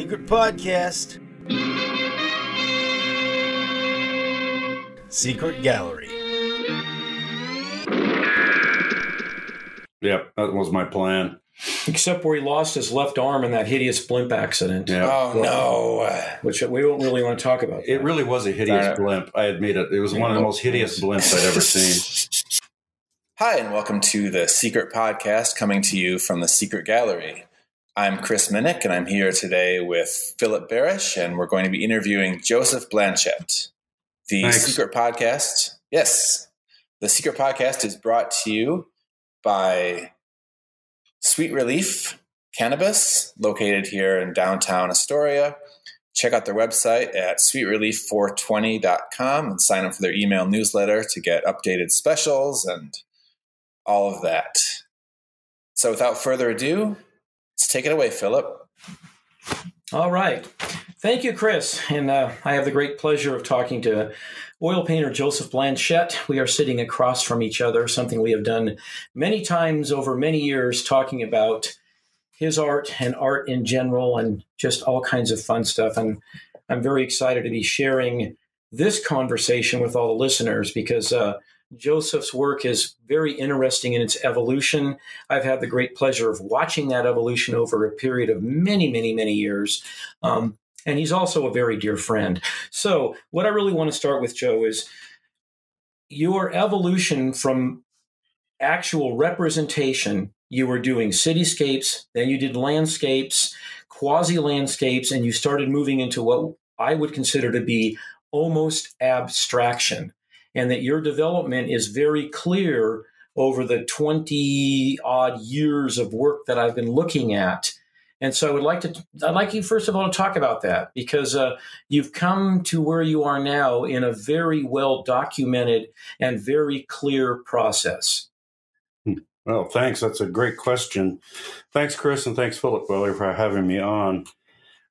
Secret podcast. Secret gallery. Yep, that was my plan. Except where he lost his left arm in that hideous blimp accident. Yeah. Oh, no. Which we don't really want to talk about. It really was a hideous blimp. I admit it. It was one of the most hideous blimps I'd ever seen. Hi, and welcome to the Secret Podcast, coming to you from the Secret Gallery. I'm Chris Minnick, and I'm here today with Philip Barish, and we're going to be interviewing Joseph Blanchette. The Secret Podcast, yes, the Secret Podcast is brought to you by Sweet Relief Cannabis, located here in downtown Astoria. Check out their website at sweetrelief420.com and sign up for their email newsletter to get updated specials and all of that. So without further ado, let's take it away, Philip. All right. Thank you, Chris. And I have the great pleasure of talking to oil painter Joseph Blanchette. We are sitting across from each other, something we have done many times over many years, talking about his art and art in general and just all kinds of fun stuff. And I'm very excited to be sharing this conversation with all the listeners because Joseph's work is very interesting in its evolution. I've had the great pleasure of watching that evolution over a period of many, many, many years. And he's also a very dear friend. So what I really want to start with, Joe, is your evolution from actual representation. You were doing cityscapes, then you did landscapes, quasi-landscapes, and you started moving into what I would consider to be almost abstraction. And that your development is very clear over the 20-odd years of work that I've been looking at. And so I'd like you, first of all, to talk about that, because you've come to where you are now in a very well-documented and very clear process. Well, thanks. That's a great question. Thanks, Chris, and thanks, Philip, for having me on.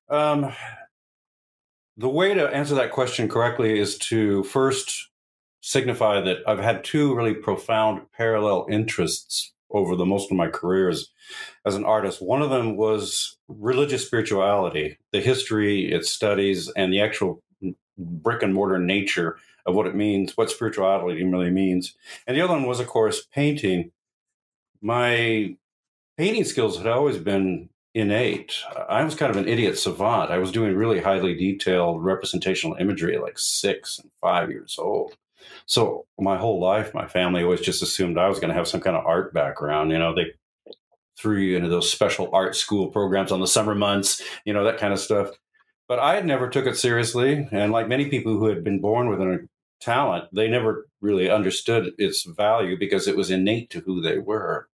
The way to answer that question correctly is to first signify that I've had two really profound parallel interests over the most of my career as an artist. One of them was religious spirituality, the history, its studies, and the actual brick and mortar nature of what it means, what spirituality really means. And the other one was, of course, painting. My painting skills had always been innate. I was kind of an idiot savant. I was doing really highly detailed representational imagery at like 6 and 5 years old. So my whole life, my family always just assumed I was going to have some kind of art background. You know, they threw you into those special art school programs on the summer months, you know, that kind of stuff. But I had never took it seriously. And like many people who had been born with a talent, they never really understood its value because it was innate to who they were.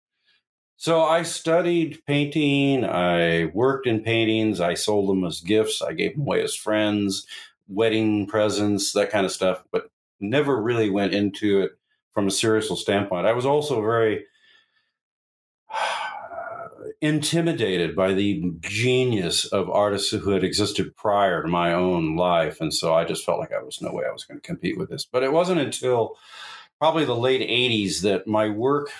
So I studied painting. I worked in paintings. I sold them as gifts. I gave them away as friends, wedding presents, that kind of stuff. But never really went into it from a serious standpoint. I was also very intimidated by the genius of artists who had existed prior to my own life. And so I just felt like there was no way I was going to compete with this. But it wasn't until probably the late 80s that my work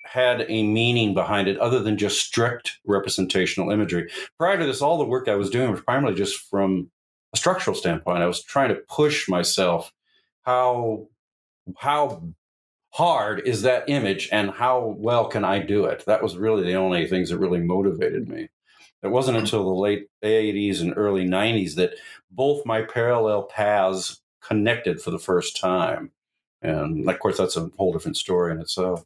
had a meaning behind it other than just strict representational imagery. Prior to this, all the work I was doing was primarily just from a structural standpoint. I was trying to push myself. How hard is that image and how well can I do it? That was really the only things that really motivated me. It wasn't until the late 80s and early 90s that both my parallel paths connected for the first time. And of course, that's a whole different story in itself.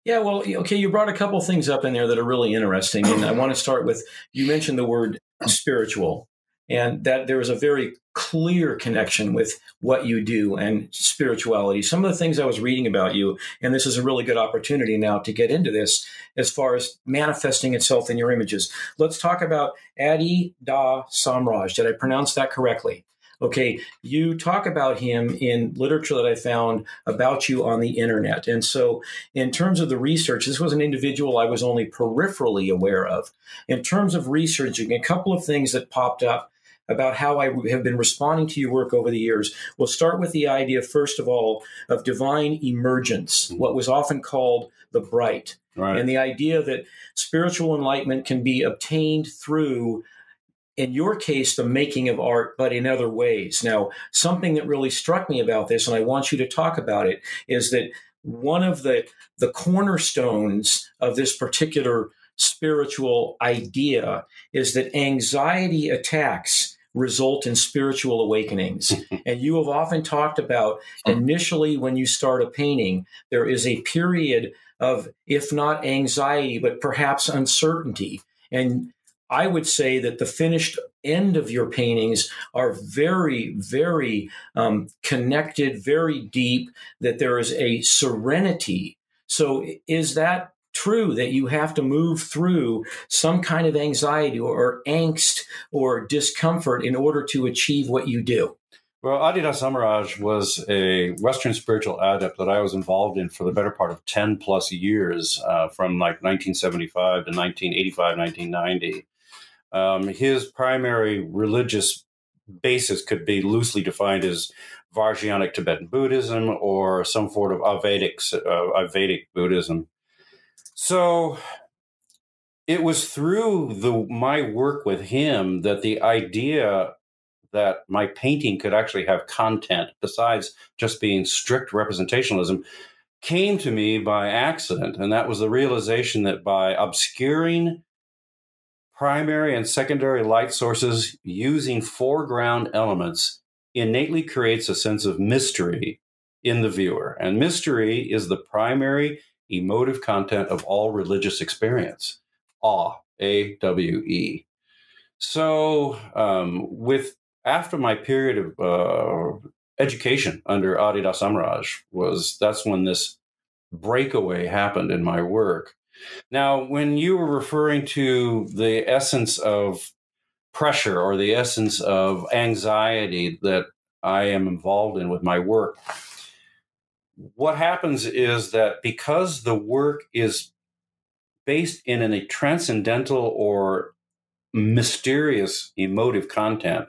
Yeah, well, okay, you brought a couple things up in there that are really interesting. And I want to start with, you mentioned the word spiritual, and that there is a very clear connection with what you do and spirituality. Some of the things I was reading about you, and this is a really good opportunity now to get into this as far as manifesting itself in your images. Let's talk about Adi Da Samraj. Did I pronounce that correctly? Okay, you talk about him in literature that I found about you on the internet. And so in terms of the research, this was an individual I was only peripherally aware of. In terms of researching, a couple of things that popped up about how I have been responding to your work over the years. We'll start with the idea, first of all, of divine emergence, what was often called the bright, Right. and the idea that spiritual enlightenment can be obtained through, in your case, the making of art, but in other ways. Now, something that really struck me about this, and I want you to talk about it, is that one of the cornerstones of this particular spiritual idea is that anxiety attacks result in spiritual awakenings. And you have often talked about initially when you start a painting, there is a period of, if not anxiety, but perhaps uncertainty. And I would say that the finished end of your paintings are very, very connected, very deep, that there is a serenity. So is that true, that you have to move through some kind of anxiety or angst or discomfort in order to achieve what you do? Well, Adida Samaraj was a Western spiritual adept that I was involved in for the better part of 10 plus years, from like 1975 to 1985, 1990. His primary religious basis could be loosely defined as Vajrayanic Tibetan Buddhism or some sort of Vedic Buddhism. So it was through my work with him that the idea that my painting could actually have content besides just being strict representationalism came to me by accident. And that was the realization that by obscuring primary and secondary light sources using foreground elements innately creates a sense of mystery in the viewer. And mystery is the primary emotive content of all religious experience. Awe, A-W-E. So after my period of education under Adida Samaraj, that's when this breakaway happened in my work. Now, when you were referring to the essence of pressure or the essence of anxiety that I am involved in with my work, what happens is that because the work is based in a transcendental or mysterious emotive content,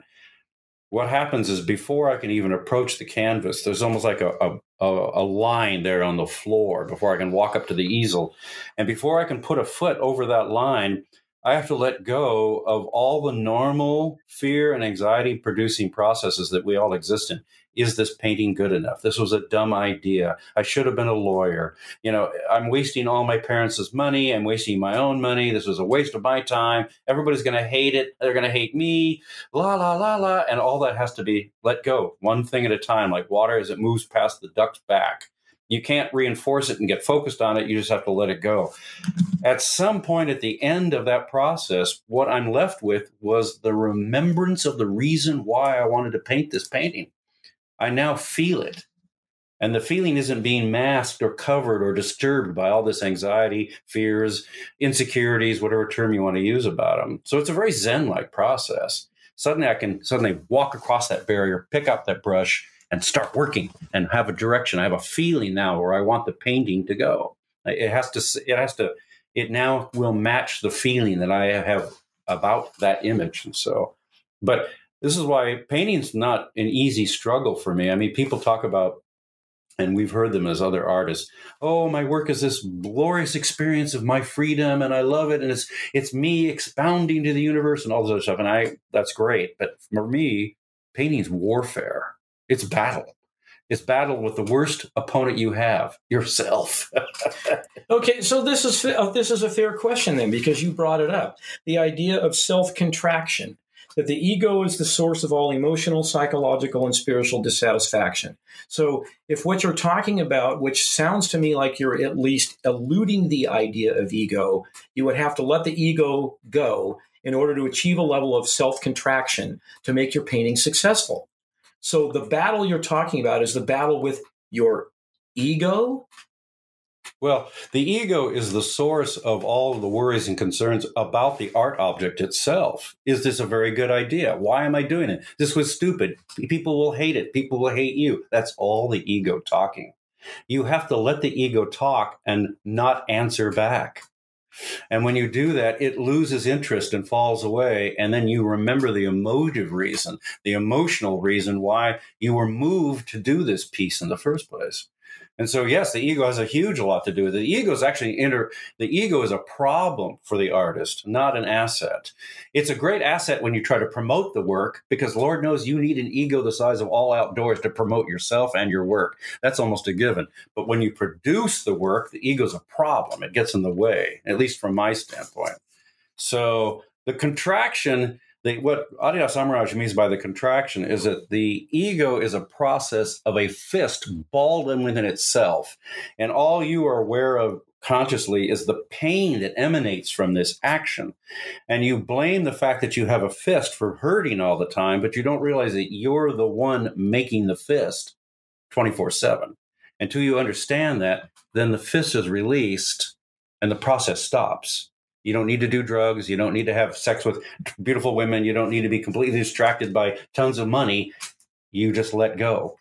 what happens is before I can even approach the canvas, there's almost like a line there on the floor before I can walk up to the easel. And before I can put a foot over that line, I have to let go of all the normal fear and anxiety producing processes that we all exist in. Is this painting good enough? This was a dumb idea. I should have been a lawyer. I'm wasting all my parents' money. I'm wasting my own money. This was a waste of my time. Everybody's going to hate it. They're going to hate me. La, la, la, la. And all that has to be let go, one thing at a time, like water as it moves past the duck's back. You can't reinforce it and get focused on it. You just have to let it go. At some point at the end of that process, what I'm left with was the remembrance of the reason why I wanted to paint this painting. I now feel it. And the feeling isn't being masked or covered or disturbed by all this anxiety, fears, insecurities, whatever term you want to use about them. So it's a very Zen-like process. Suddenly I can walk across that barrier, pick up that brush, and start working and have a direction. I have a feeling now where I want the painting to go. It now will match the feeling that I have about that image. And so, but this is why painting's not an easy struggle for me. I mean, people talk about, and we've heard them as other artists, oh, my work is this glorious experience of my freedom and I love it. And it's me expounding to the universe and all this other stuff. And that's great. But for me, painting's warfare. It's battle. It's battle with the worst opponent you have, yourself. Okay, so this is a fair question then, because you brought it up. The idea of self-contraction, that the ego is the source of all emotional, psychological, and spiritual dissatisfaction. So if what you're talking about, which sounds to me like you're at least eluding the idea of ego, you would have to let the ego go in order to achieve a level of self-contraction to make your painting successful. So the battle you're talking about is the battle with your ego? Well, the ego is the source of all of the worries and concerns about the art object itself. Is this a very good idea? Why am I doing it? This was stupid. People will hate it. People will hate you. That's all the ego talking. You have to let the ego talk and not answer back. And when you do that, it loses interest and falls away. And then you remember the emotive reason, the emotional reason why you were moved to do this piece in the first place. And so, yes, the ego has a huge lot to do with it. The ego is actually the ego is a problem for the artist, not an asset. It's a great asset when you try to promote the work, because Lord knows you need an ego the size of all outdoors to promote yourself and your work. That's almost a given. But when you produce the work, the ego is a problem. It gets in the way, at least from my standpoint. So the contraction, what Adidas Amiraj means by the contraction is that the ego is a process of a fist balled in within itself. And all you are aware of consciously is the pain that emanates from this action. And you blame the fact that you have a fist for hurting all the time, but you don't realize that you're the one making the fist 24/7. Until you understand that, then the fist is released and the process stops. You don't need to do drugs. You don't need to have sex with beautiful women. You don't need to be completely distracted by tons of money. You just let go.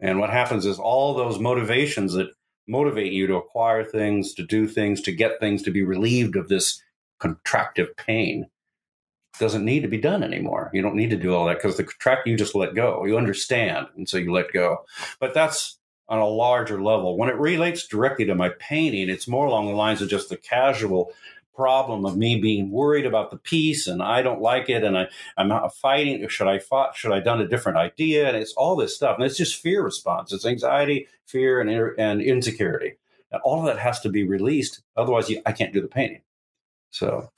And what happens is all those motivations that motivate you to acquire things, to do things, to get things, to be relieved of this contractive pain doesn't need to be done anymore. You don't need to do all that because the contract, you just let go. You understand. And so you let go. But that's on a larger level. When it relates directly to my painting, it's more along the lines of just the casual problem of me being worried about the piece and I don't like it and I'm not fighting. Should I done a different idea? And it's all this stuff. And it's just fear response. It's anxiety, fear, and insecurity. And all of that has to be released. Otherwise, I can't do the painting. So.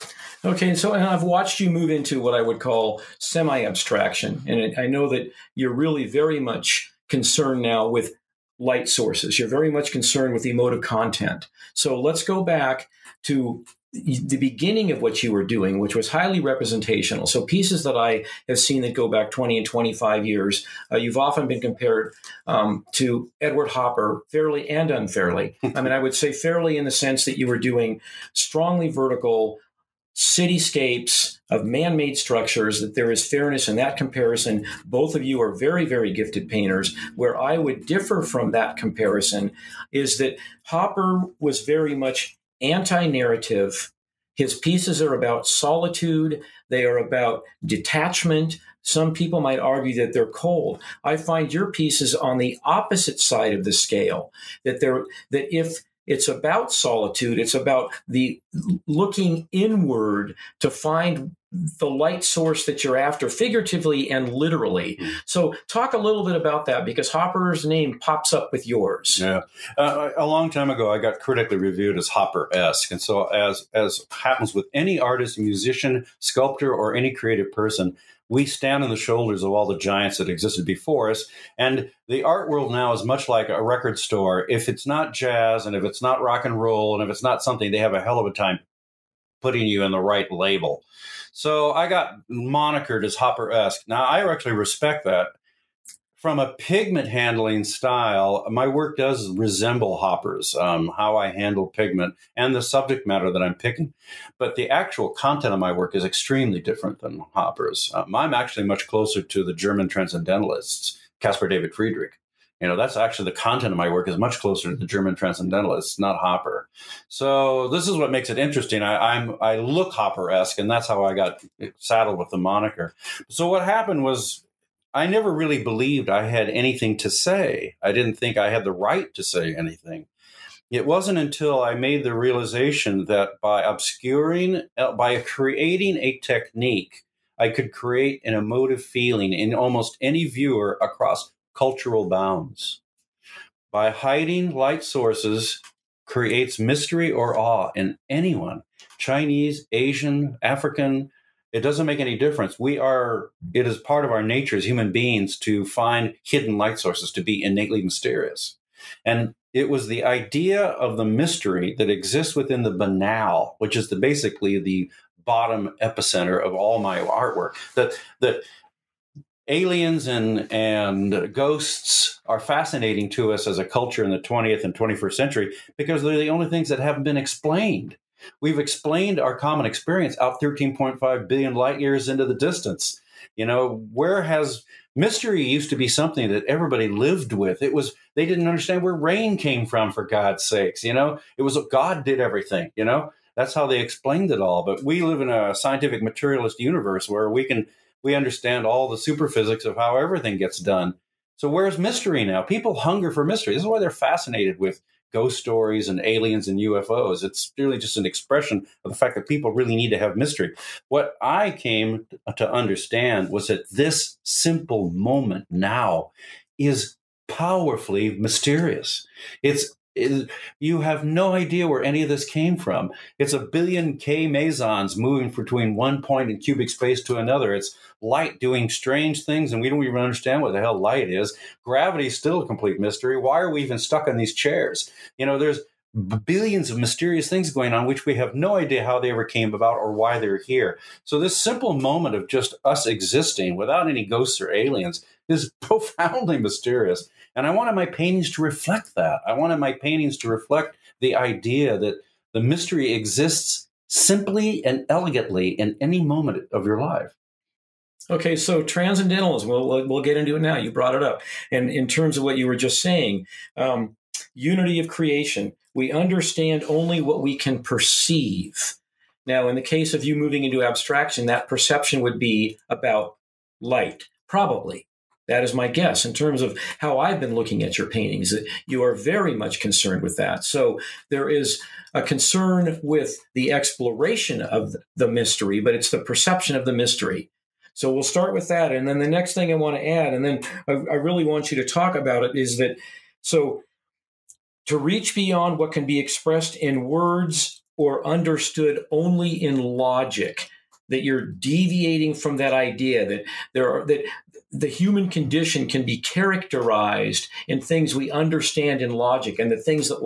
Okay. And I've watched you move into what I would call semi-abstraction. And I know that you're really very much concerned now with light sources. You're very much concerned with emotive content. So let's go back to the beginning of what you were doing, which was highly representational. So pieces that I have seen that go back 20 and 25 years, you've often been compared to Edward Hopper, fairly and unfairly. I mean, I would say fairly in the sense that you were doing strongly vertical cityscapes of man-made structures, that there is fairness in that comparison. Both of you are very, very gifted painters. Where I would differ from that comparison is that Hopper was very much anti-narrative. His pieces are about solitude. They are about detachment. Some people might argue that they're cold. I find your pieces on the opposite side of the scale, that if it's about solitude, it's about the looking inward to find the light source that you're after, figuratively and literally. So talk a little bit about that, because Hopper's name pops up with yours. Yeah. A long time ago, I got critically reviewed as Hopper-esque. And so as happens with any artist, musician, sculptor, or any creative person, we stand on the shoulders of all the giants that existed before us. And the art world now is much like a record store. If it's not jazz, and if it's not rock and roll, and if it's not something, they have a hell of a time putting you in the right label. So I got monikered as Hopper-esque. Now, I actually respect that. From a pigment handling style, my work does resemble Hopper's, how I handle pigment and the subject matter that I'm picking. But the actual content of my work is extremely different than Hopper's. I'm actually much closer to the German transcendentalists, Caspar David Friedrich. That's actually the content of my work is much closer to the German transcendentalists, not Hopper. So this is what makes it interesting. I look Hopper-esque, and that's how I got saddled with the moniker. So what happened was, I never really believed I had anything to say. I didn't think I had the right to say anything. It wasn't until I made the realization that by creating a technique, I could create an emotive feeling in almost any viewer across cultural bounds. By hiding light sources creates mystery or awe in anyone, Chinese, Asian, African. It doesn't make any difference. It is part of our nature as human beings to find hidden light sources, to be innately mysterious. And it was the idea of the mystery that exists within the banal, which is basically the bottom epicenter of all my artwork, that aliens and ghosts are fascinating to us as a culture in the 20th and 21st century because they're the only things that haven't been explained. We've explained our common experience out 13.5 billion light years into the distance. Where has mystery used to be something that everybody lived with? They didn't understand where rain came from, for God's sakes. It was God did everything. That's how they explained it all. But we live in a scientific materialist universe where we understand all the superphysics of how everything gets done. So where's mystery now? People hunger for mystery. This is why they're fascinated with ghost stories and aliens and UFOs. It's really just an expression of the fact that people really need to have mystery. What I came to understand was that this simple moment now is powerfully mysterious. You have no idea where any of this came from. It's a billion K mesons moving between one point in cubic space to another. It's light doing strange things, and we don't even understand what the hell light is. Gravity is still a complete mystery. Why are we even stuck in these chairs? There's billions of mysterious things going on, which we have no idea how they ever came about or why they're here. So this simple moment of just us existing without any ghosts or aliens is profoundly mysterious. And I wanted my paintings to reflect that. I wanted my paintings to reflect the idea that the mystery exists simply and elegantly in any moment of your life. Okay, so transcendentalism, we'll get into it now. You brought it up. And in terms of what you were just saying, unity of creation, we understand only what we can perceive. Now, in the case of you moving into abstraction, that perception would be about light, probably. That is my guess in terms of how I've been looking at your paintings. You are very much concerned with that. So there is a concern with the exploration of the mystery, but it's the perception of the mystery. So we'll start with that. And then the next thing I want to add, and then I really want you to talk about it, is that so to reach beyond what can be expressed in words or understood only in logic, that you're deviating from that idea that the human condition can be characterized in things we understand in logic, and the things that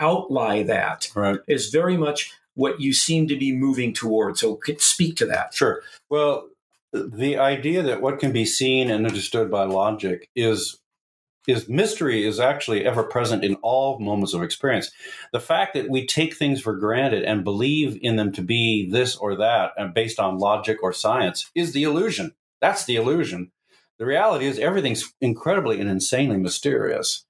outlie that is very much what you seem to be moving towards. So speak to that. Sure. Well, the idea that what can be seen and understood by logic is mystery is actually ever present in all moments of experience. The fact that we take things for granted and believe in them to be this or that and based on logic or science is the illusion. That's the illusion. The reality is everything's incredibly and insanely mysterious.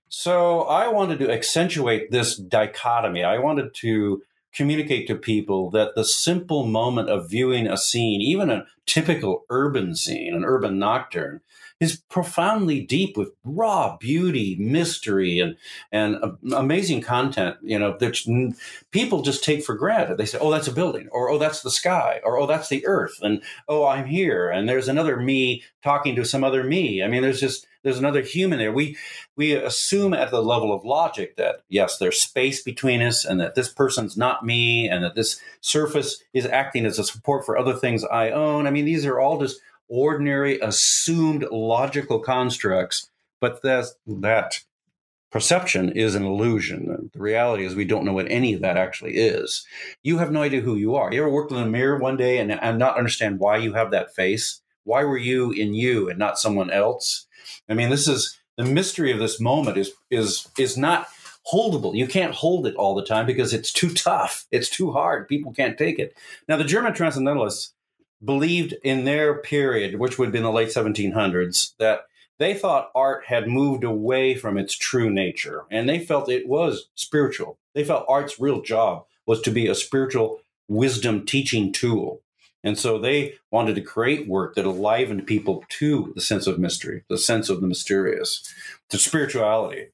So I wanted to accentuate this dichotomy. I wanted to communicate to people that the simple moment of viewing a scene, even a typical urban scene, an urban nocturne, is profoundly deep with raw beauty, mystery, and amazing content, that people just take for granted. They say, oh, that's a building, or oh, that's the sky, or oh, that's the earth, and oh, I'm here, and there's another me talking to some other me. I mean, there's another human there. We assume at the level of logic that, yes, there's space between us, and that this person's not me, and that this surface is acting as a support for other things I own. I mean, these are all just ordinary, assumed logical constructs, but that perception is an illusion. The reality is we don't know what any of that actually is. You have no idea who you are. You ever worked in a mirror one day and not understand why you have that face? Why were you in you and not someone else? I mean, this is the mystery of this moment is not holdable. You can't hold it all the time because it's too tough. It's too hard. People can't take it. Now, the German transcendentalists believed in their period, which would be in the late 1700s, that they thought art had moved away from its true nature, and they felt it was spiritual. They felt art's real job was to be a spiritual wisdom teaching tool. And so they wanted to create work that enlivened people to the sense of mystery, the sense of the mysterious, to spirituality.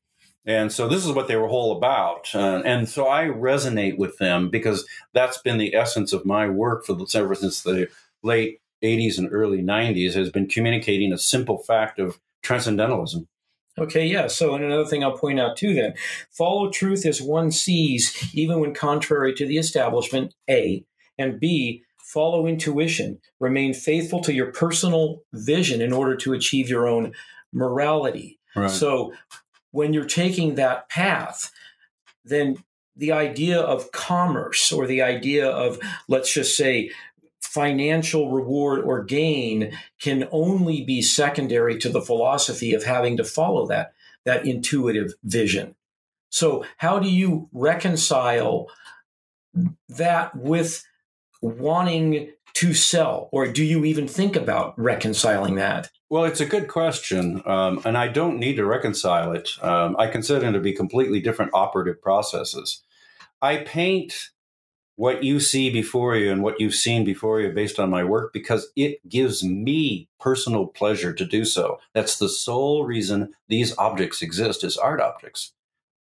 And so this is what they were all about. And so I resonate with them because that's been the essence of my work ever since the late 80s and early 90s, has been communicating a simple fact of transcendentalism. Okay, yeah. So, and another thing I'll point out too then, follow truth as one sees, even when contrary to the establishment, A, and B, follow intuition. Remain faithful to your personal vision in order to achieve your own morality. Right. So when you're taking that path, then the idea of commerce or the idea of, let's just say, financial reward or gain can only be secondary to the philosophy of having to follow that intuitive vision. So how do you reconcile that with wanting to sell? Or do you even think about reconciling that? Well, it's a good question, and I don't need to reconcile it. I consider them to be completely different operative processes. I paint what you see before you and what you've seen before you based on my work because it gives me personal pleasure to do so. That's the sole reason these objects exist as art objects.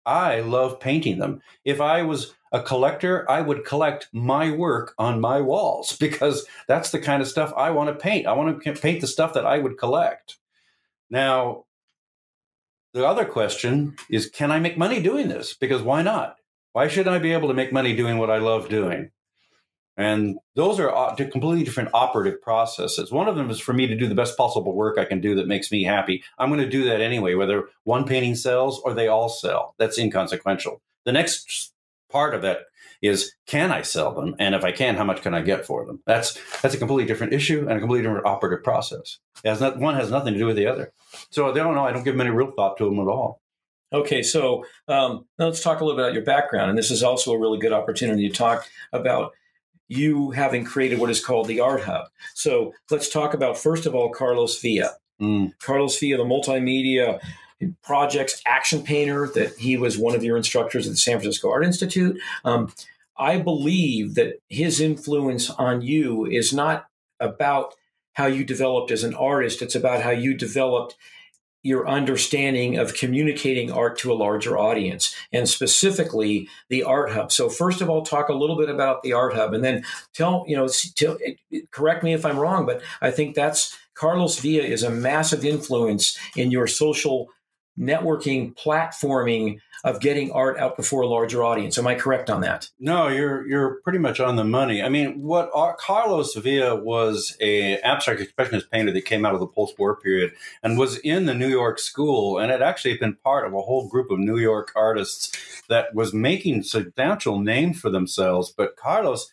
I love painting them. If I was a collector, I would collect my work on my walls because that's the kind of stuff I want to paint. I want to paint the stuff that I would collect. Now, the other question is, can I make money doing this? Because why not? Why shouldn't I be able to make money doing what I love doing? And those are completely different operative processes. One of them is for me to do the best possible work I can do that makes me happy. I'm going to do that anyway, whether one painting sells or they all sell. That's inconsequential. The next part of that is, can I sell them? And if I can, how much can I get for them? That's a completely different issue and a completely different operative process. One has nothing to do with the other. So I don't give them any real thought to them at all. Okay, so now let's talk a little bit about your background. And this is also a really good opportunity to talk about you having created what is called the Art Hub. So let's talk about, first of all, Carlos Villa. Carlos Villa, the multimedia projects action painter, that he was one of your instructors at the San Francisco Art Institute. I believe that his influence on you is not about how you developed as an artist. It's about how you developed your understanding of communicating art to a larger audience, and specifically the Art Hub. So first of all, talk a little bit about the Art Hub, and then correct me if I'm wrong, but I think that's Carlos Villa is a massive influence in your social networking, platforming of getting art out before a larger audience. Am I correct on that? No, you're pretty much on the money. I mean, Carlos Villa was an abstract expressionist painter that came out of the post-war period and was in the New York school, and had actually been part of a whole group of New York artists that was making substantial name for themselves. But Carlos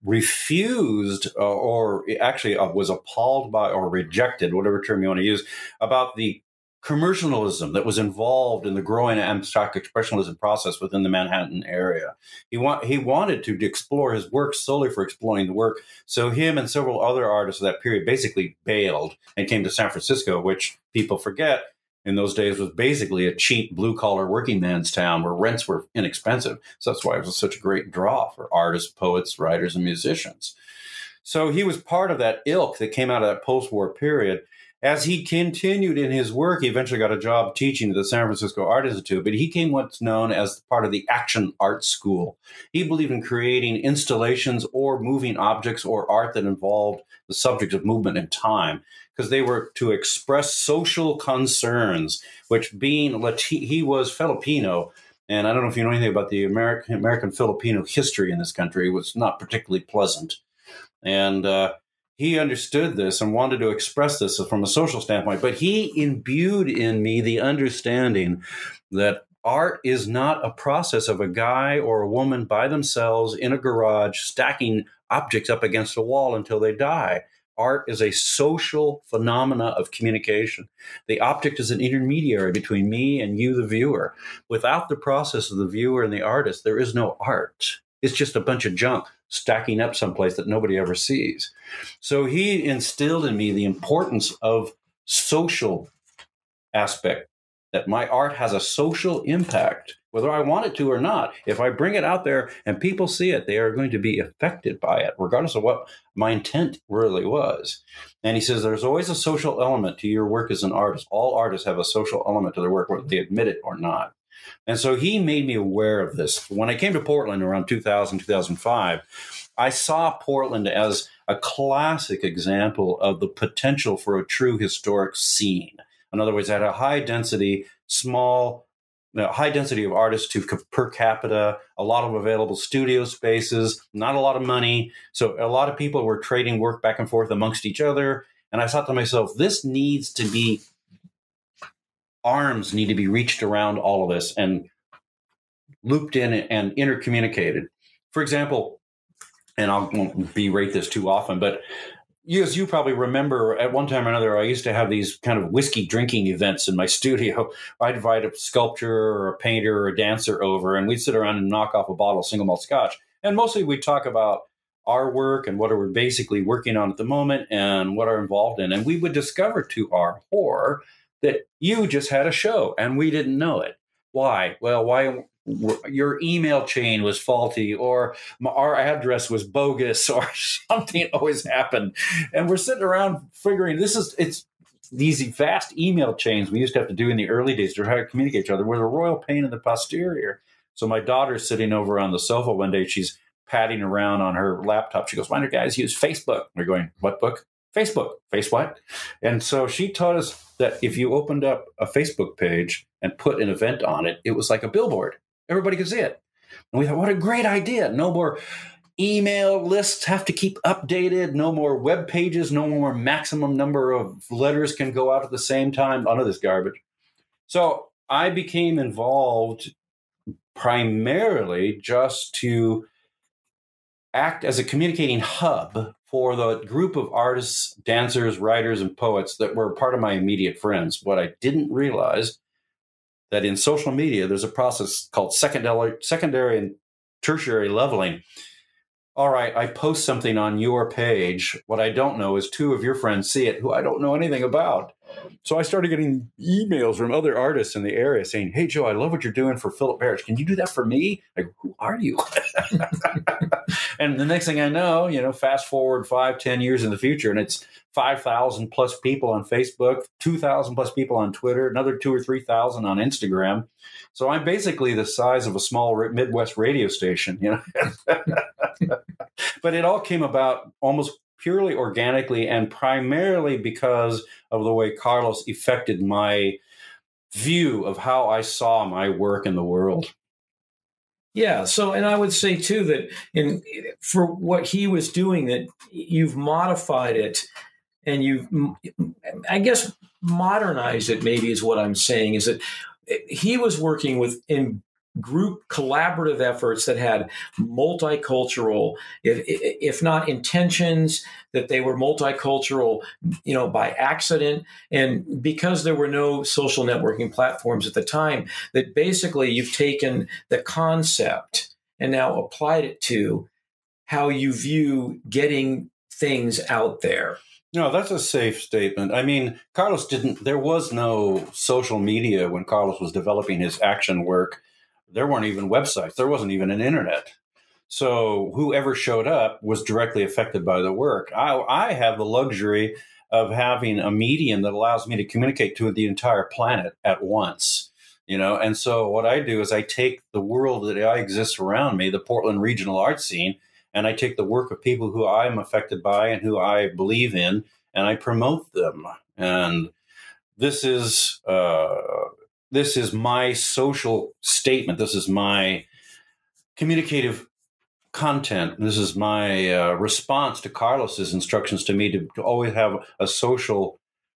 refused or actually was appalled by or rejected, whatever term you want to use, about the commercialism that was involved in the growing abstract expressionism process within the Manhattan area. He wanted to explore his work solely for exploring the work. So him and several other artists of that period basically bailed and came to San Francisco, which people forget in those days was basically a cheap blue-collar working man's town where rents were inexpensive. So that's why it was such a great draw for artists, poets, writers, and musicians. So he was part of that ilk that came out of that post-war period. As he continued in his work, he eventually got a job teaching at the San Francisco Art Institute, but he became what's known as part of the Action Art School. He believed in creating installations or moving objects or art that involved the subject of movement and time, because they were to express social concerns, which being he was Filipino, and I don't know if you know anything about the American Filipino history in this country. It was not particularly pleasant. And he understood this and wanted to express this from a social standpoint, but he imbued in me the understanding that art is not a process of a guy or a woman by themselves in a garage stacking objects up against a wall until they die. Art is a social phenomena of communication. The object is an intermediary between me and you, the viewer. Without the process of the viewer and the artist, there is no art. It's just a bunch of junk stacking up someplace that nobody ever sees. So he instilled in me the importance of social aspect, that my art has a social impact, whether I want it to or not. If I bring it out there and people see it, they are going to be affected by it, regardless of what my intent really was. And he says there's always a social element to your work as an artist. All artists have a social element to their work, whether they admit it or not. And so he made me aware of this. When I came to Portland around 2000, 2005, I saw Portland as a classic example of the potential for a true historic scene. In other words, it had a high density of artists per capita, a lot of available studio spaces, not a lot of money. So a lot of people were trading work back and forth amongst each other. And I thought to myself, arms need to be reached around all of this and looped in and intercommunicated. For example, and I won't berate this too often, but as you probably remember, at one time or another, I used to have these kind of whiskey drinking events in my studio. I'd invite a sculptor or a painter or a dancer over, and we'd sit around and knock off a bottle of single malt scotch. And mostly we'd talk about our work and what we're basically working on at the moment and what are involved in. And we would discover to our horror that you just had a show and we didn't know it. Why? Well, why? Your email chain was faulty, or our address was bogus, or something always happened. And we're sitting around figuring it's these vast email chains we used to have to do in the early days to try to communicate each other were a royal pain in the posterior. So my daughter's sitting over on the sofa one day. She's padding around on her laptop. She goes, "Why do guys use Facebook?" We're going, "What book?" "Facebook." "Face what?" And so she taught us that if you opened up a Facebook page and put an event on it, it was like a billboard. Everybody could see it. And we thought, what a great idea. No more email lists have to keep updated. No more web pages. No more maximum number of letters can go out at the same time. None of this garbage. So I became involved primarily just to act as a communicating hub for the group of artists, dancers, writers, and poets that were part of my immediate friends. What I didn't realize that in social media, there's a process called secondary and tertiary leveling. All right, I post something on your page. What I don't know is two of your friends see it who I don't know anything about. So I started getting emails from other artists in the area saying, "Hey, Joe, I love what you're doing for Philip Parrish. Can you do that for me?" Like, who are you? And the next thing I know, fast forward 5-10 years in the future, and it's 5,000 plus people on Facebook, 2,000 plus people on Twitter, another 2,000 or 3,000 on Instagram. So I'm basically the size of a small Midwest radio station, But it all came about almost purely organically and primarily because of the way Carlos affected my view of how I saw my work in the world. Yeah. So, and I would say too that for what he was doing, that you've modified it and you've, I guess, modernized it. Maybe is what I'm saying. Is that he was working in group collaborative efforts that had multicultural, if not intentions, that they were multicultural, by accident. And because there were no social networking platforms at the time, that basically you've taken the concept and now applied it to how you view getting things out there. No, that's a safe statement. I mean, there was no social media when Carlos was developing his action work. There weren't even websites. There wasn't even an internet. So whoever showed up was directly affected by the work. I have the luxury of having a medium that allows me to communicate to the entire planet at once, And so what I do is I take the world that exists around me, the Portland regional art scene, and I take the work of people who I'm affected by and who I believe in, and I promote them. And this is my social statement. This is my communicative content. This is my response to Carlos's instructions to me to always have a social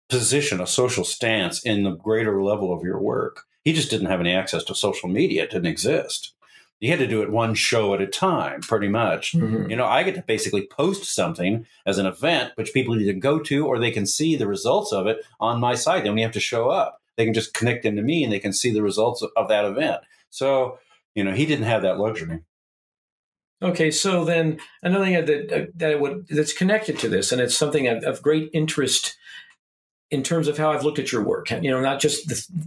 position, a social stance in the greater level of your work. He just didn't have any access to social media. It didn't exist. You had to do it one show at a time, pretty much. Mm-hmm. I get to basically post something as an event, which people either go to or they can see the results of it on my site. Then we have to show up. They can just connect into me and they can see the results of that event. So, he didn't have that luxury. Okay, so then another thing that's connected to this, and it's something of great interest in terms of how I've looked at your work,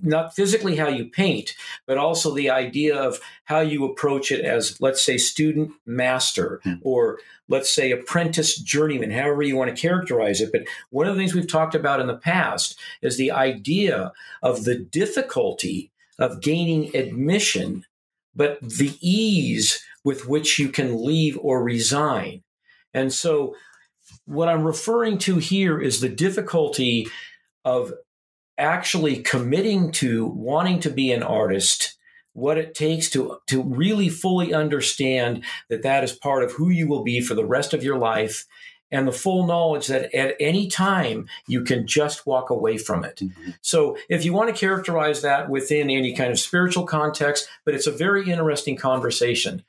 not physically how you paint, but also the idea of how you approach it as, let's say, student master, or let's say apprentice journeyman, however you want to characterize it. But one of the things we've talked about in the past is the idea of the difficulty of gaining admission, but the ease with which you can leave or resign. And so what I'm referring to here is the difficulty of actually committing to wanting to be an artist, what it takes to really fully understand that is part of who you will be for the rest of your life, and the full knowledge that at any time you can just walk away from it. Mm-hmm. So if you want to characterize that within any kind of spiritual context, but it's a very interesting conversation.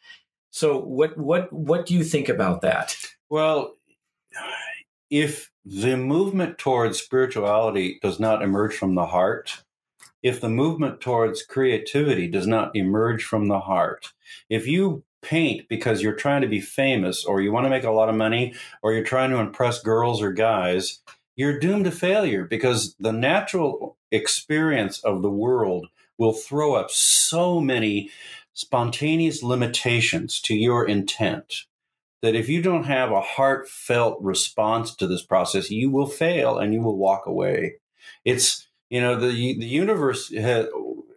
So what do you think about that? Well, if the movement towards spirituality does not emerge from the heart, if the movement towards creativity does not emerge from the heart, if you paint because you're trying to be famous or you want to make a lot of money or you're trying to impress girls or guys, you're doomed to failure because the natural experience of the world will throw up so many spontaneous limitations to your intent that if you don't have a heartfelt response to this process, you will fail and you will walk away. It's, the universe has,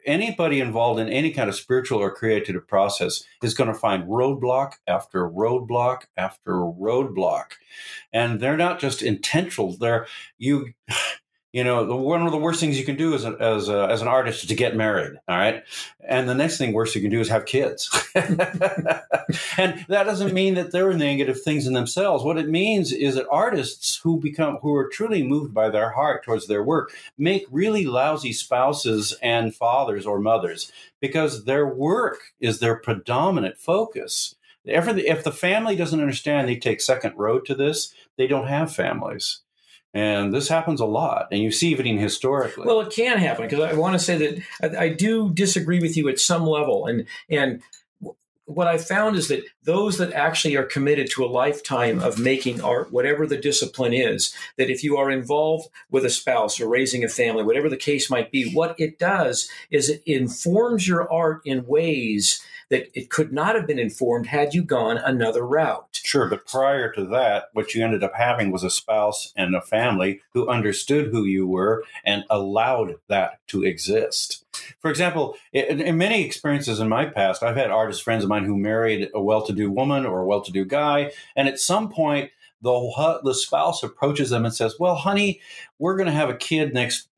anybody involved in any kind of spiritual or creative process is going to find roadblock after roadblock after roadblock. And they're not just intentional. One of the worst things you can do as an artist is to get married. All right. And the next thing worse you can do is have kids. And that doesn't mean that there are negative things in themselves. What it means is that artists who are truly moved by their heart towards their work make really lousy spouses and fathers or mothers because their work is their predominant focus. If the family doesn't understand, they take second road to this, they don't have families. And this happens a lot, and you see it even historically. Well, it can happen because I want to say that I do disagree with you at some level. And what I found is that those that actually are committed to a lifetime of making art, whatever the discipline is, that if you are involved with a spouse or raising a family, whatever the case might be, what it does is it informs your art in ways that it could not have been informed had you gone another route. Sure, but prior to that, what you ended up having was a spouse and a family who understood who you were and allowed that to exist. For example, in many experiences in my past, I've had artist friends of mine who married a well-to-do woman or a well-to-do guy, and at some point, the spouse approaches them and says, "Well, honey, we're going to have a kid next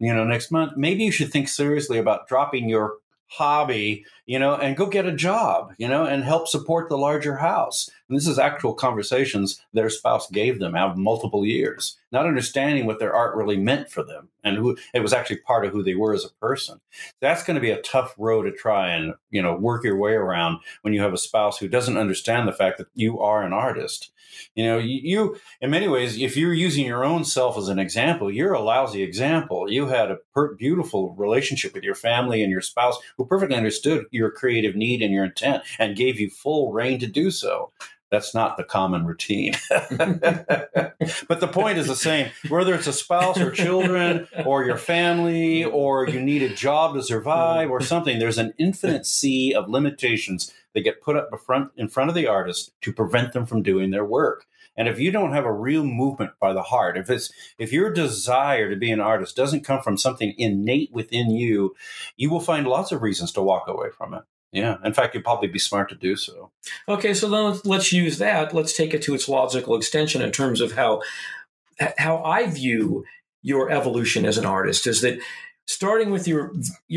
month. Maybe you should think seriously about dropping your hobby, and go get a job, and help support the larger house." And this is actual conversations their spouse gave them out of multiple years, not understanding what their art really meant for them and who it was actually part of who they were as a person. That's going to be a tough road to try and, work your way around when you have a spouse who doesn't understand the fact that you are an artist. You in many ways, if you're using your own self as an example, you're a lousy example. You had a beautiful relationship with your family and your spouse who perfectly understood your creative need and your intent and gave you full reign to do so. That's not the common routine. But the point is the same. Whether it's a spouse or children or your family or you need a job to survive or something, there's an infinite sea of limitations that get put up in front of the artist to prevent them from doing their work. And if you don't have a real movement by the heart, if your desire to be an artist doesn't come from something innate within you, you will find lots of reasons to walk away from it. Yeah. In fact, you'd probably be smart to do so. Okay. So then let's use that. Let's take it to its logical extension in terms of how I view your evolution as an artist is that starting with your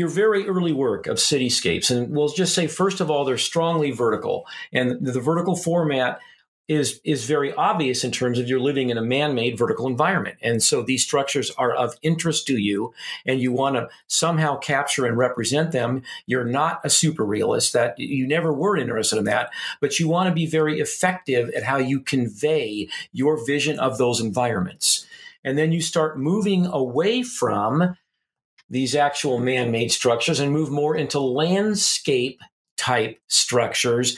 very early work of cityscapes, and we'll just say, first of all, they're strongly vertical, and the vertical format is very obvious in terms of you're living in a man-made vertical environment. And so these structures are of interest to you and you want to somehow capture and represent them. You're not a super realist, that you never were interested in that, but you want to be very effective at how you convey your vision of those environments. And then you start moving away from these actual man-made structures and move more into landscape type structures.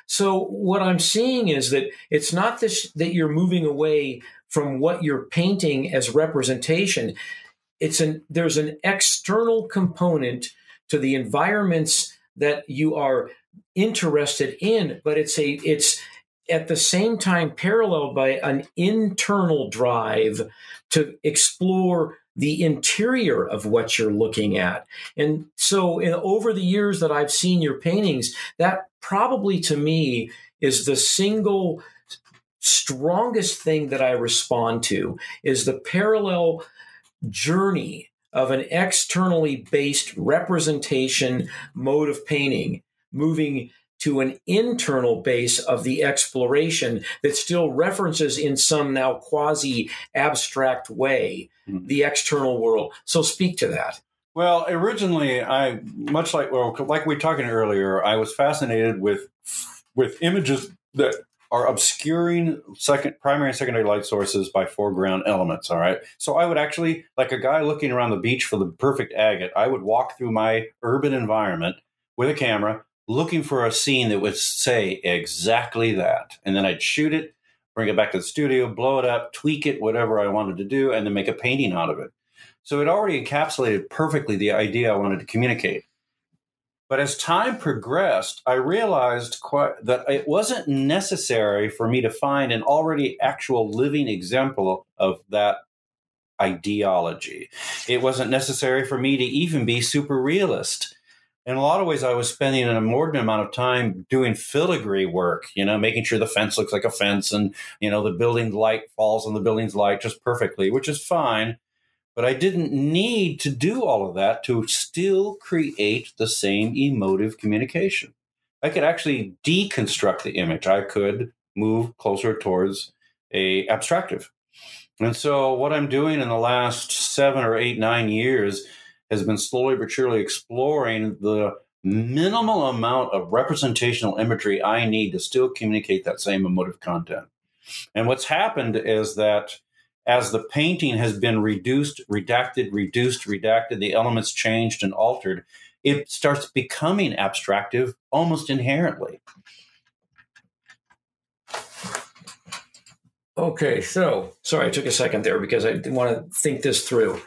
So what I'm seeing is that it's not that you're moving away from what you're painting as representation. There's an external component to the environments that you are interested in, but it's at the same time paralleled by an internal drive to explore the interior of what you're looking at. And so over the years that I've seen your paintings, that probably to me is the single strongest thing that I respond to is the parallel journey of an externally based representation mode of painting, moving to an internal base of the exploration that still references in some now quasi-abstract way the external world. So speak to that. Well, originally, like we were talking earlier, I was fascinated with images that are obscuring primary and secondary light sources by foreground elements, all right? So I would actually, like a guy looking around the beach for the perfect agate, I would walk through my urban environment with a camera, looking for a scene that would say exactly that. And then I'd shoot it, bring it back to the studio, blow it up, tweak it, whatever I wanted to do, and then make a painting out of it. So it already encapsulated perfectly the idea I wanted to communicate. But as time progressed, I realized that it wasn't necessary for me to find an already actual living example of that ideology. It wasn't necessary for me to even be super realist. In a lot of ways, I was spending an inordinate amount of time doing filigree work, making sure the fence looks like a fence and, the building light falls on the building's light just perfectly, which is fine. But I didn't need to do all of that to still create the same emotive communication. I could actually deconstruct the image. I could move closer towards a abstractive. And so what I'm doing in the last 7 or 8, 9 years has been slowly but surely exploring the minimal amount of representational imagery I need to still communicate that same emotive content. And what's happened is that as the painting has been reduced, redacted, the elements changed and altered, it starts becoming abstractive almost inherently. Okay, so sorry, I took a second there because I want to think this through.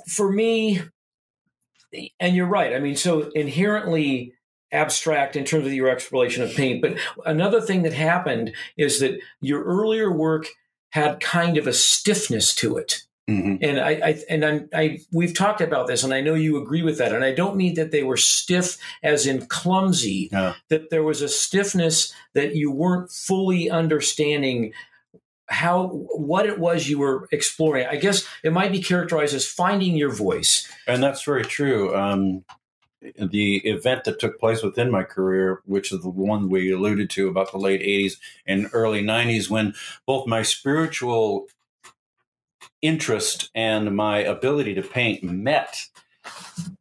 For me, and you're right, I mean, so inherently abstract in terms of your exploration of paint. But another thing that happened is that your earlier work had kind of a stiffness to it. Mm-hmm. And we've talked about this, and I know you agree with that. And I don't mean that they were stiff as in clumsy, that there was a stiffness that you weren't fully understanding what it was you were exploring. I guess it might be characterized as finding your voice. And that's very true. The event that took place within my career, which is the one we alluded to about the late 80s and early 90s, when both my spiritual interest and my ability to paint met.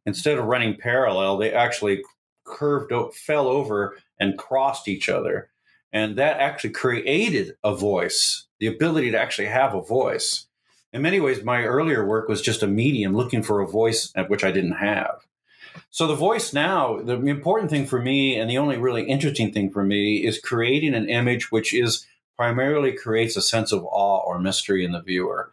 Instead of running parallel, they actually fell over and crossed each other. And that actually created a voice, the ability to actually have a voice. In many ways, my earlier work was just a medium looking for a voice at which I didn't have. So the voice now, the important thing for me and the only really interesting thing for me is creating an image which primarily creates a sense of awe or mystery in the viewer.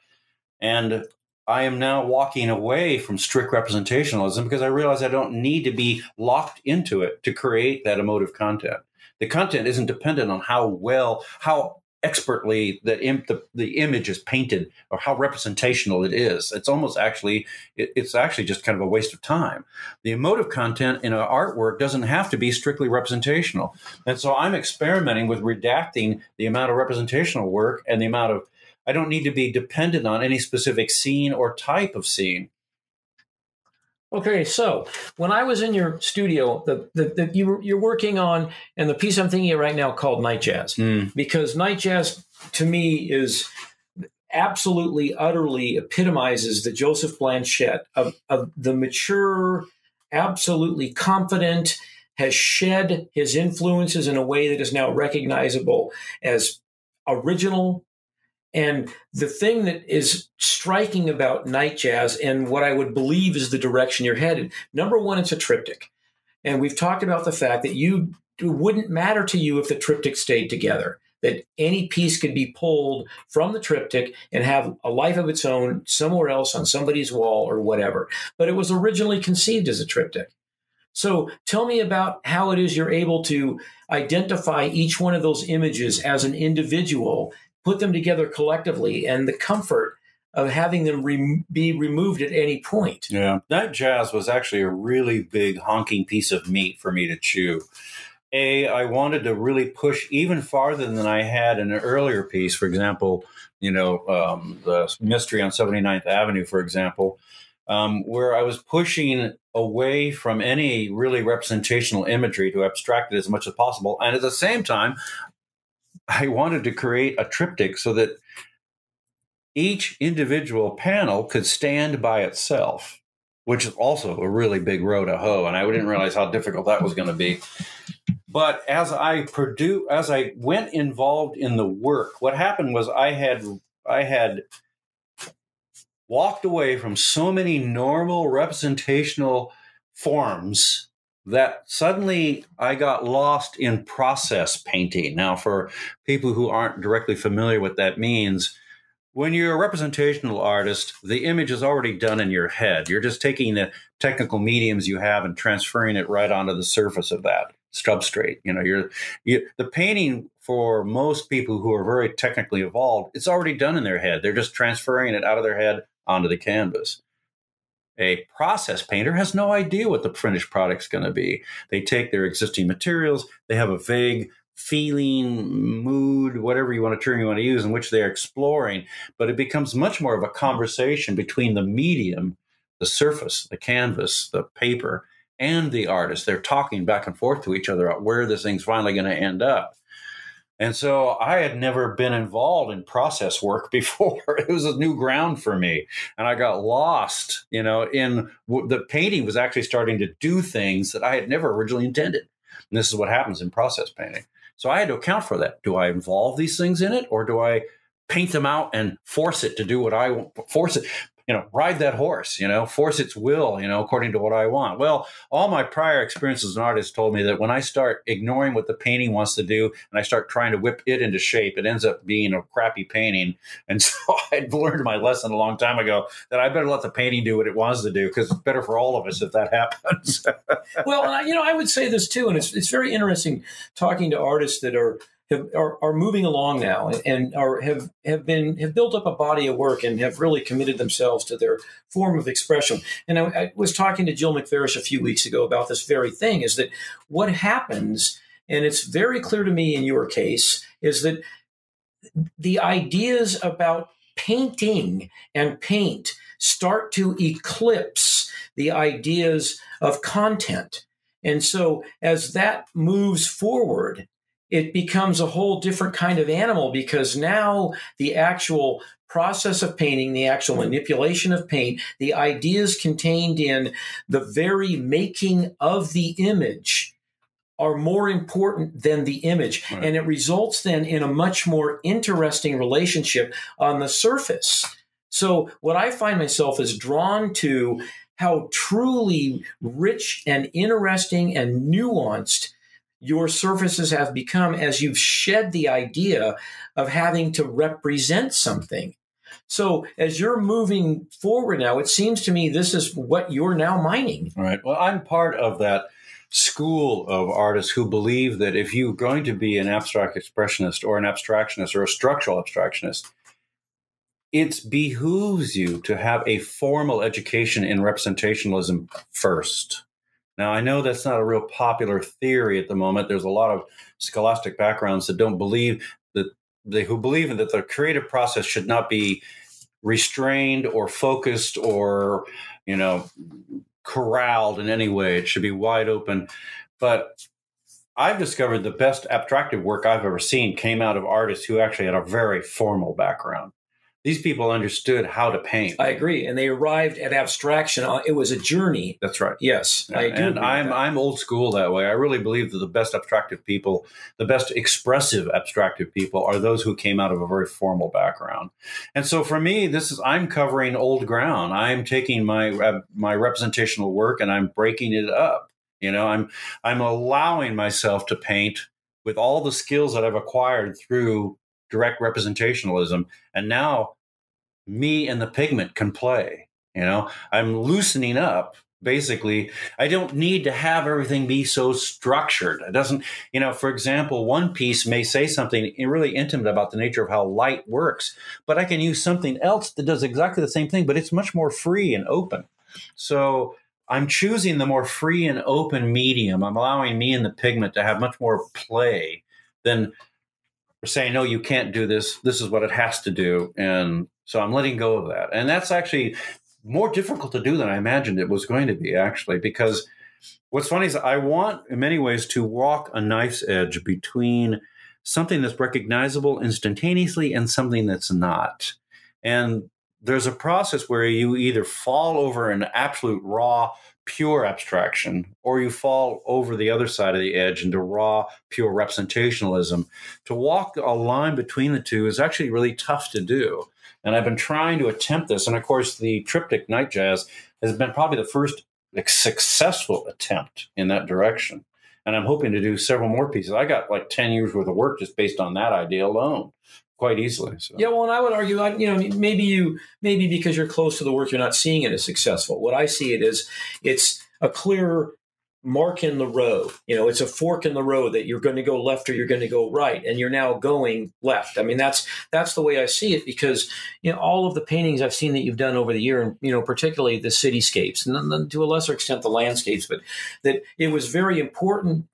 And I am now walking away from strict representationalism because I realize I don't need to be locked into it to create that emotive content. The content isn't dependent on how expertly the image is painted or how representational it is. It's actually just kind of a waste of time. The emotive content in an artwork doesn't have to be strictly representational. And so I'm experimenting with redacting the amount of representational work and the amount of, I don't need to be dependent on any specific scene or type of scene. Okay, so when I was in your studio, you're working on, and the piece I'm thinking of right now called Night Jazz, because Night Jazz to me is absolutely, utterly epitomizes the Joseph Blanchette of the mature, absolutely confident, has shed his influences in a way that is now recognizable as original. And the thing that is striking about Night Jazz and what I would believe is the direction you're headed, number one, it's a triptych. And we've talked about the fact that it wouldn't matter to you if the triptych stayed together, that any piece could be pulled from the triptych and have a life of its own somewhere else on somebody's wall or whatever. But it was originally conceived as a triptych. So tell me about how it is you're able to identify each one of those images as an individual, put them together collectively, and the comfort of having them be removed at any point. Yeah, Night Jazz was actually a really big honking piece of meat for me to chew. I wanted to really push even farther than I had in an earlier piece. For example, the Mystery on 79th Avenue, for example, where I was pushing away from any really representational imagery to abstract it as much as possible. And at the same time, I wanted to create a triptych so that each individual panel could stand by itself, which is also a really big row to hoe. And I didn't realize how difficult that was going to be. But as I went involved in the work, what happened was I had walked away from so many normal representational forms that suddenly I got lost in process painting. Now, for people who aren't directly familiar with what that means, when you're a representational artist, the image is already done in your head. You're just taking the technical mediums you have and transferring it right onto the surface of that substrate. The painting, for most people who are very technically evolved, it's already done in their head. They're just transferring it out of their head onto the canvas. A process painter has no idea what the finished product's going to be. They take their existing materials, they have a vague feeling, mood, whatever you want to use, in which they're exploring, but it becomes much more of a conversation between the medium, the surface, the canvas, the paper, and the artist. They're talking back and forth to each other about where this thing's finally going to end up. And so I had never been involved in process work before. It was a new ground for me. And I got lost, in the painting was actually starting to do things that I had never originally intended. And this is what happens in process painting. So I had to account for that. Do I involve these things in it, or do I paint them out and force it to do what I want? Force it, ride that horse, force its will, according to what I want. Well, all my prior experiences as an artist told me that when I start ignoring what the painting wants to do and I start trying to whip it into shape, it ends up being a crappy painting. And so I'd learned my lesson a long time ago that I better let the painting do what it wants to do, because it's better for all of us if that happens. Well, I would say this too, and it's very interesting talking to artists that are moving along now and have built up a body of work and have really committed themselves to their form of expression. And I was talking to Jill McFarish a few weeks ago about this very thing, is that what happens, and it's very clear to me in your case, is that the ideas about painting and paint start to eclipse the ideas of content. And so as that moves forward, it becomes a whole different kind of animal, because now the actual process of painting, the actual manipulation of paint, the ideas contained in the very making of the image are more important than the image. Right. And it results then in a much more interesting relationship on the surface. So what I find myself is drawn to how truly rich and interesting and nuanced your surfaces have become as you've shed the idea of having to represent something. So as you're moving forward now, it seems to me this is what you're now mining. Right. Well, I'm part of that school of artists who believe that if you're going to be an abstract expressionist or an abstractionist or a structural abstractionist, it behooves you to have a formal education in representationalism first. Now, I know that's not a real popular theory at the moment. There's a lot of scholastic backgrounds that don't believe that who believe that the creative process should not be restrained or focused or, corralled in any way. It should be wide open. But I've discovered the best abstractive work I've ever seen came out of artists who actually had a very formal background. These people understood how to paint. I agree. And they arrived at abstraction. It was a journey. That's right. Yes. I do. And I'm old school that way. I really believe that the best abstractive people, the best expressive abstractive people are those who came out of a very formal background. And so for me, I'm covering old ground. I'm taking my representational work and I'm breaking it up. I'm allowing myself to paint with all the skills that I've acquired through direct representationalism. And now me and the pigment can play. I'm loosening up. Basically, I don't need to have everything be so structured. It doesn't, for example, one piece may say something really intimate about the nature of how light works, but I can use something else that does exactly the same thing, but it's much more free and open. So I'm choosing the more free and open medium. I'm allowing me and the pigment to have much more play than saying, no, you can't do this. This is what it has to do. And so I'm letting go of that. And that's actually more difficult to do than I imagined it was going to be, actually, because what's funny is I want, in many ways, to walk a knife's edge between something that's recognizable instantaneously and something that's not. And there's a process where you either fall over an absolute raw, pure abstraction, or you fall over the other side of the edge into raw, pure representationalism. To walk a line between the two is actually really tough to do. And I've been trying to attempt this. And of course, the triptych Night Jazz has been probably the first successful attempt in that direction. And I'm hoping to do several more pieces. I got like 10 years worth of work just based on that idea alone, quite easily. So. Yeah, well, and I would argue, maybe because you're close to the work, you're not seeing it as successful. What I see it as, it's a clear mark in the road. It's a fork in the road that you're going to go left or you're going to go right, and you're now going left. I mean, that's the way I see it, because all of the paintings I've seen that you've done over the year, and particularly the cityscapes, and then to a lesser extent the landscapes, but that it was very important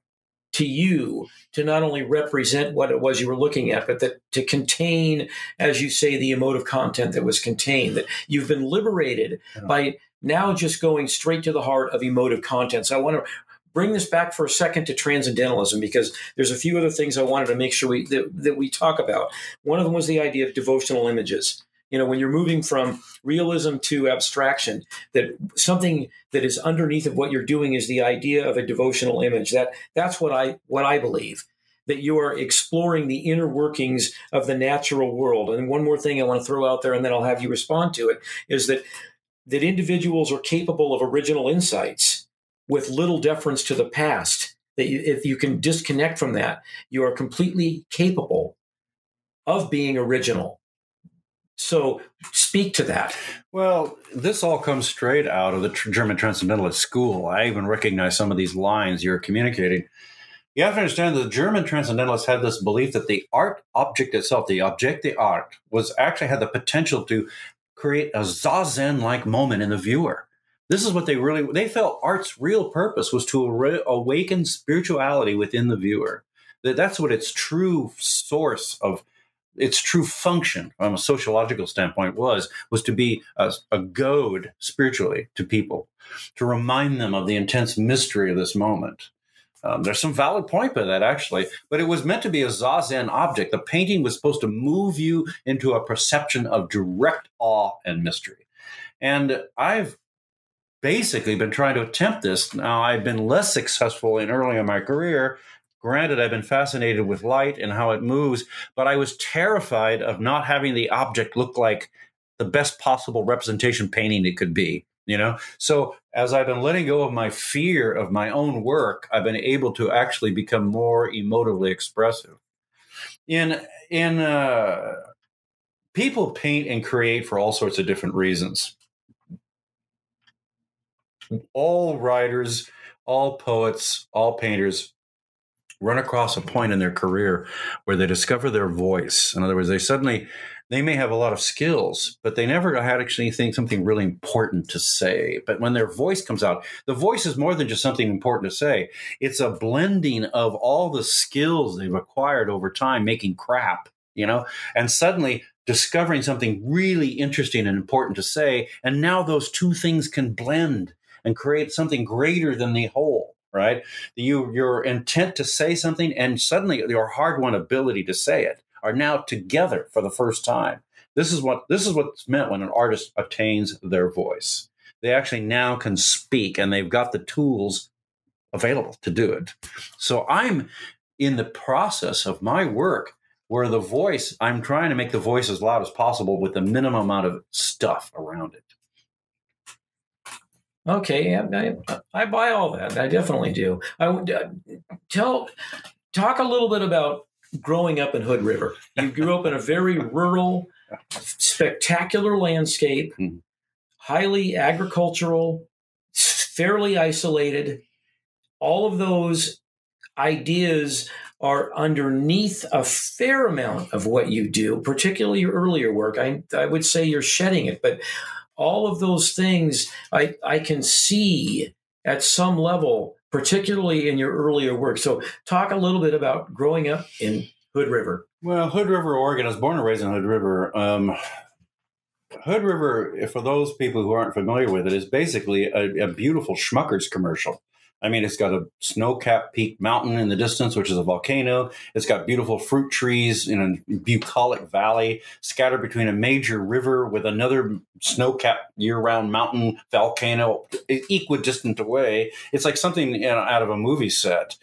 to you to not only represent what it was you were looking at, but that to contain, as you say, the emotive content that was contained, that you've been liberated by now just going straight to the heart of emotive content. So I want to bring this back for a second to transcendentalism, because there's a few other things I wanted to make sure that we talk about. One of them was the idea of devotional images. When you're moving from realism to abstraction, that something that is underneath of what you're doing is the idea of a devotional image. That's what I believe, that you are exploring the inner workings of the natural world. And one more thing I want to throw out there, and then I'll have you respond to it, is that individuals are capable of original insights with little deference to the past. That if you can disconnect from that, you are completely capable of being original. So speak to that. Well, this all comes straight out of the German Transcendentalist school. I even recognize some of these lines you're communicating. You have to understand that the German Transcendentalists had this belief that the art object itself, the object d'art, was actually had the potential to create a zazen-like moment in the viewer. This is what they felt art's real purpose was to awaken spirituality within the viewer. That's what its true source of its true function from a sociological standpoint was to be a goad spiritually to people, to remind them of the intense mystery of this moment. There's some valid point by that, actually, but it was meant to be a zazen object. The painting was supposed to move you into a perception of direct awe and mystery. And I've basically been trying to attempt this. Now, I've been less successful early in my career. Granted, I've been fascinated with light and how it moves, but I was terrified of not having the object look like the best possible representation painting it could be, So as I've been letting go of my fear of my own work, I've been able to actually become more emotively expressive. People paint and create for all sorts of different reasons. All writers, all poets, all painters run across a point in their career where they discover their voice. In other words, they may have a lot of skills, but they never had actually something really important to say. But when their voice comes out, the voice is more than just something important to say. It's a blending of all the skills they've acquired over time making crap, and suddenly discovering something really interesting and important to say. And now those two things can blend and create something greater than the whole. Right? Your intent to say something and suddenly your hard-won ability to say it are now together for the first time. This is what's meant when an artist attains their voice. They actually now can speak, and they've got the tools available to do it. So I'm in the process of my work where I'm trying to make the voice as loud as possible with the minimum amount of stuff around it. Okay, I buy all that. I definitely do. Talk a little bit about growing up in Hood River. You grew up in a very rural, spectacular landscape, highly agricultural, fairly isolated. All of those ideas are underneath a fair amount of what you do, particularly your earlier work. I would say you're shedding it, but all of those things I can see at some level, particularly in your earlier work. So talk a little bit about growing up in Hood River. Well, Hood River, Oregon. I was born and raised in Hood River. Hood River, for those people who aren't familiar with it, is basically a beautiful Schmucker's commercial. I mean, it's got a snow-capped peak mountain in the distance, which is a volcano. It's got beautiful fruit trees in a bucolic valley scattered between a major river with another snow-capped year-round mountain volcano equidistant away. It's like something out of a movie set.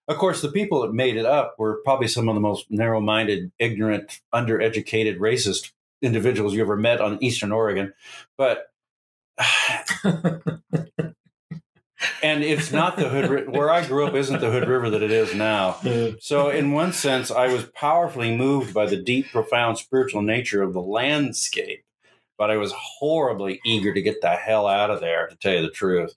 Of course, the people that made it up were probably some of the most narrow-minded, ignorant, undereducated, racist individuals you ever met on Eastern Oregon. But and it's not the Hood where I grew up isn't the Hood River that it is now. So in one sense, I was powerfully moved by the deep, profound spiritual nature of the landscape, but I was horribly eager to get the hell out of there, to tell you the truth.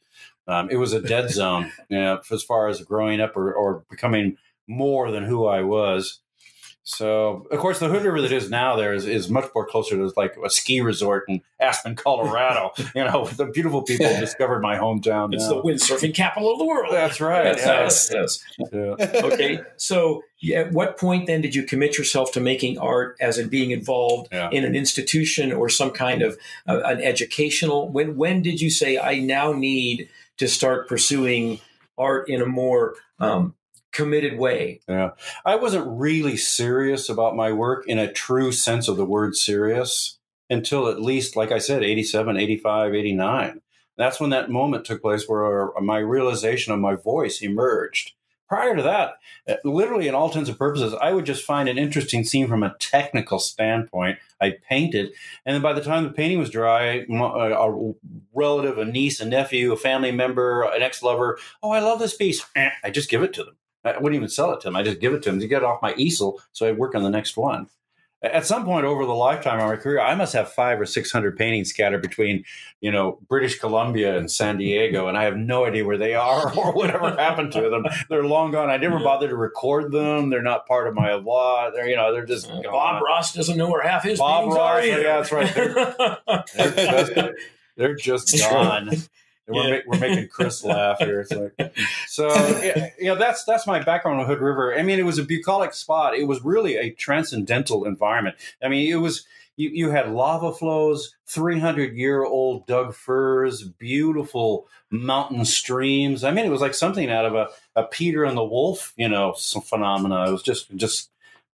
It was a dead zone, as far as growing up or becoming more than who I was. So, of course, the Hood River that is now there is much more closer to like a ski resort in Aspen, Colorado. The beautiful people discovered my hometown. It's the windsurfing capital of the world. That's right. Yes. Yeah. Okay. So, at what point then did you commit yourself to making art, as in being involved in an institution or some kind of an educational? When did you say, I now need to start pursuing art in a more committed way? Yeah. I wasn't really serious about my work in a true sense of the word serious until at least, like I said, 87, 85, 89. That's when that moment took place where my realization of my voice emerged. Prior to that, literally in all intents and purposes, I would just find an interesting scene from a technical standpoint. I'd paint it. And then by the time the painting was dry, a relative, a niece, a nephew, a family member, an ex-lover, oh, I love this piece. I just give it to them. I wouldn't even sell it to them. I just give it to them to get it off my easel so I'd work on the next one. At some point over the lifetime of my career, I must have 500 or 600 paintings scattered between, British Columbia and San Diego, and I have no idea where they are or whatever happened to them. They're long gone. I never bothered to record them. They're not part of my law. They're just gone. Bob Ross doesn't know where half his paintings are either. Yeah, that's right. They're just gone. We're making Chris laugh here. It's like, so that's my background on Hood River. I mean, it was a bucolic spot. It was really a transcendental environment. I mean, it was you had lava flows, 300-year-old Doug firs, beautiful mountain streams. I mean, it was like something out of a Peter and the Wolf, some phenomena. It was just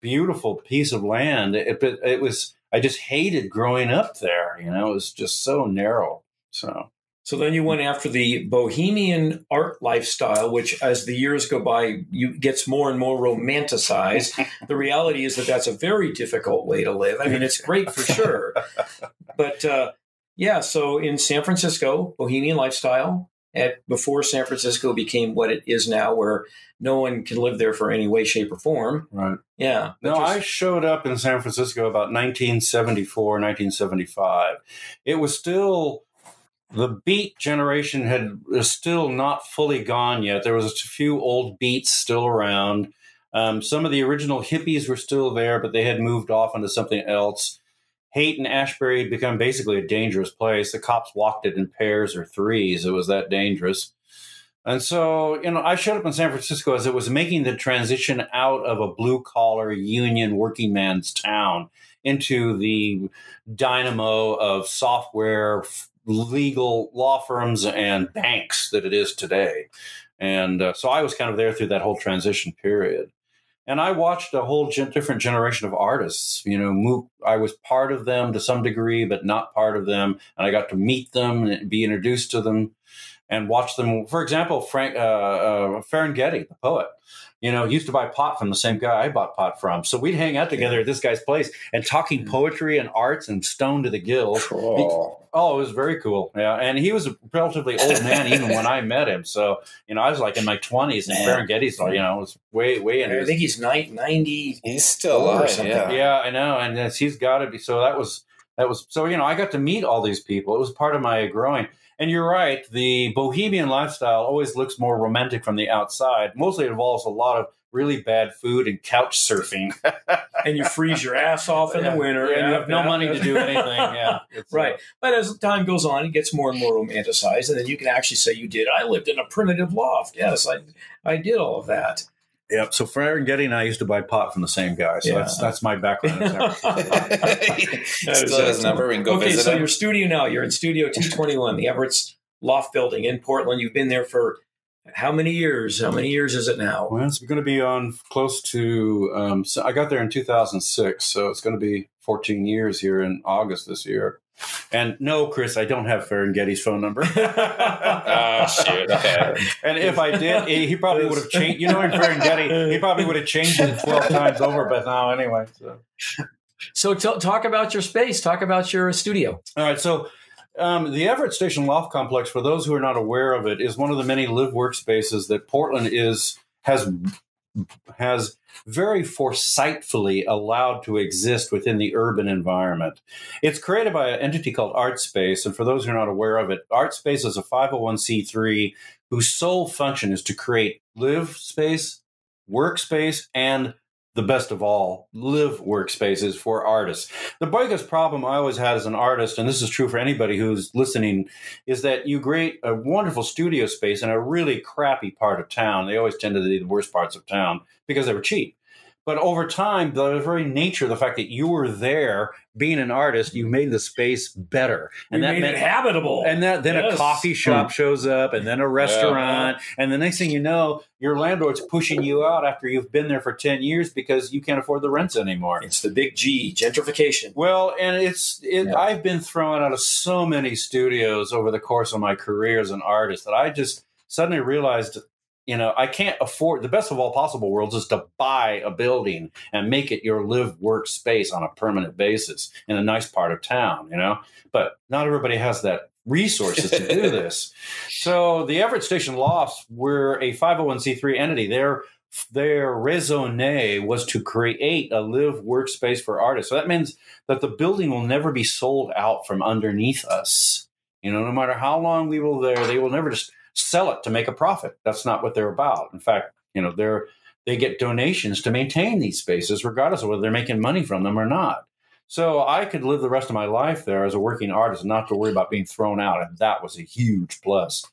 beautiful piece of land. It was. I just hated growing up there. It was just so narrow. So then you went after the bohemian art lifestyle, which as the years go by, gets more and more romanticized. The reality is that that's a very difficult way to live. I mean, it's great for sure. But so in San Francisco, bohemian lifestyle, before San Francisco became what it is now, where no one can live there for any way, shape, or form. Right. Yeah. I showed up in San Francisco about 1974, 1975. It was still... The beat generation was still not fully gone yet. There was a few old beats still around. Some of the original hippies were still there, but they had moved off into something else. Haight and Ashbury had become basically a dangerous place. The cops walked it in pairs or threes. It was that dangerous. And so, I showed up in San Francisco as it was making the transition out of a blue-collar union working man's town into the dynamo of software, legal law firms and banks that it is today. And so I was kind of there through that whole transition period. And I watched a whole different generation of artists, move. I was part of them to some degree, but not part of them. And I got to meet them and be introduced to them and watch them. For example, Ferenghetti, the poet, used to buy pot from the same guy I bought pot from. So we'd hang out together at this guy's place and talking poetry and arts and stoned to the gills. Cool. It was very cool. Yeah. And he was a relatively old man even when I met him. So, I was like in my 20s and Ferenghetti's, was way in. I think he's 90. He's still alive. Or something. Yeah, I know. And he's got to be. So that was, so, I got to meet all these people. It was part of my growing. And you're right. The bohemian lifestyle always looks more romantic from the outside. Mostly it involves a lot of really bad food and couch surfing. And you freeze your ass off in the winter. Yeah, and you have no money to do anything. Yeah, right. But as time goes on, it gets more and more romanticized. And then you can actually say you did. I lived in a primitive loft. Yes, I did all of that. Yep. So Ferenghetti and I used to buy pot from the same guy. So that's my background. Still his number. We can go visit so him. Your studio now. You're in Studio 221, the Everett's Loft Building in Portland. You've been there for How many years? How many years is it now? Well, it's going to be on close to, so I got there in 2006, so it's going to be 14 years here in August this year. And no, Chris, I don't have Ferenghetti's phone number. Oh, shoot. Okay. And if I did, he probably would have changed. You know, in Ferenghetti, he probably would have changed it 12 times over by now anyway. So talk about your space. Talk about your studio. All right. So the Everett Station Loft Complex, for those who are not aware of it, is one of the many live workspaces that Portland has very foresightfully allowed to exist within the urban environment. It's created by an entity called ArtSpace, and for those who are not aware of it, ArtSpace is a 501c3 whose sole function is to create live space, workspace, and the best of all, live workspaces for artists. The biggest problem I always had as an artist, and this is true for anybody who's listening, is that you create a wonderful studio space in a really crappy part of town. They always tend to be the worst parts of town because they were cheap. But over time, the very nature of the fact that you were there, being an artist, you made the space better, and that made it habitable. And then a coffee shop shows up, and then a restaurant, and the next thing you know, your landlord's pushing you out after you've been there for 10 years because you can't afford the rents anymore. It's the big G, gentrification. Well, and I've been thrown out of so many studios over the course of my career as an artist that I just suddenly realized, I can't afford, the best of all possible worlds is to buy a building and make it your live work space on a permanent basis in a nice part of town, but not everybody has that resources to do this. So the Everett Station Lofts were a 501c3 entity. Their raison was to create a live workspace for artists. So that means that the building will never be sold out from underneath us. No matter how long we will there, they will never just sell it to make a profit. That's not what they're about. In fact, they get donations to maintain these spaces, regardless of whether they're making money from them or not. So I could live the rest of my life there as a working artist, and not to worry about being thrown out, and that was a huge plus.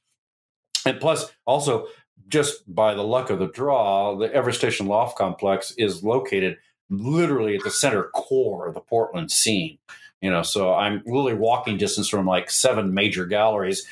And plus, also, just by the luck of the draw, the Everett Station Loft Complex is located literally at the center core of the Portland scene. So I'm really walking distance from like 7 major galleries,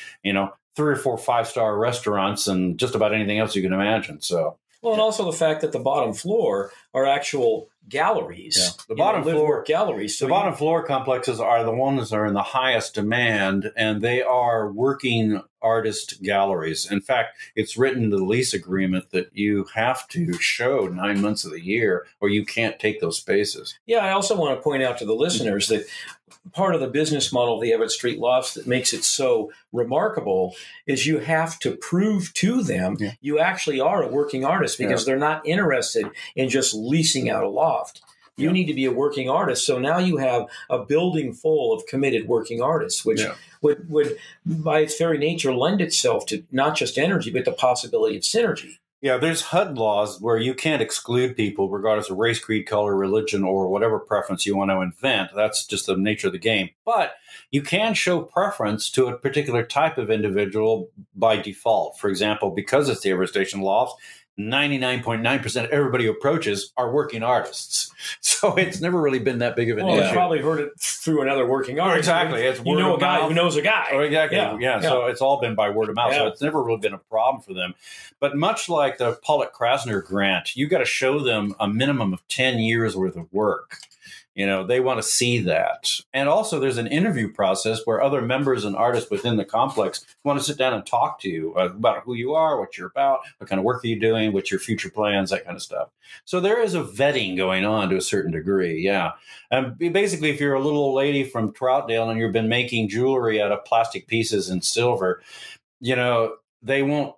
3 or 4 5-star restaurants, and just about anything else you can imagine. So, well, and also the fact that the bottom floor are actual galleries. Yeah. The bottom floor galleries. So the bottom floor complexes are the ones that are in the highest demand, and they are working artist galleries. In fact, it's written into the lease agreement that you have to show 9 months of the year, or you can't take those spaces. Yeah, I also want to point out to the listeners that part of the business model of the Everett Street Lofts that makes it so remarkable is you have to prove to them you actually are a working artist, because they're not interested in just leasing out a loft. You need to be a working artist. So now you have a building full of committed working artists, which would, by its very nature, lend itself to not just energy, but the possibility of synergy. Yeah, there's HUD laws where you can't exclude people regardless of race, creed, color, religion, or whatever preference you want to invent. That's just the nature of the game. But you can show preference to a particular type of individual by default. For example, because it's the Everett Station Lofts, 99.9% of everybody who approaches are working artists. So it's never really been that big of an issue. Well, probably heard it through another working artist. Exactly. It's you know a guy mouth. who knows a guy. Oh, exactly. Yeah. So it's all been by word of mouth. So it's never really been a problem for them. But much like the Pollock-Krasner grant, you got to show them a minimum of 10 years worth of work. They want to see that. And also there's an interview process where other members and artists within the complex want to sit down and talk to you about who you are, what you're about, what kind of work are you doing, what's your future plans, that kind of stuff. So there is a vetting going on to a certain degree. Yeah. And basically, if you're a little old lady from Troutdale and you've been making jewelry out of plastic pieces and silver, they won't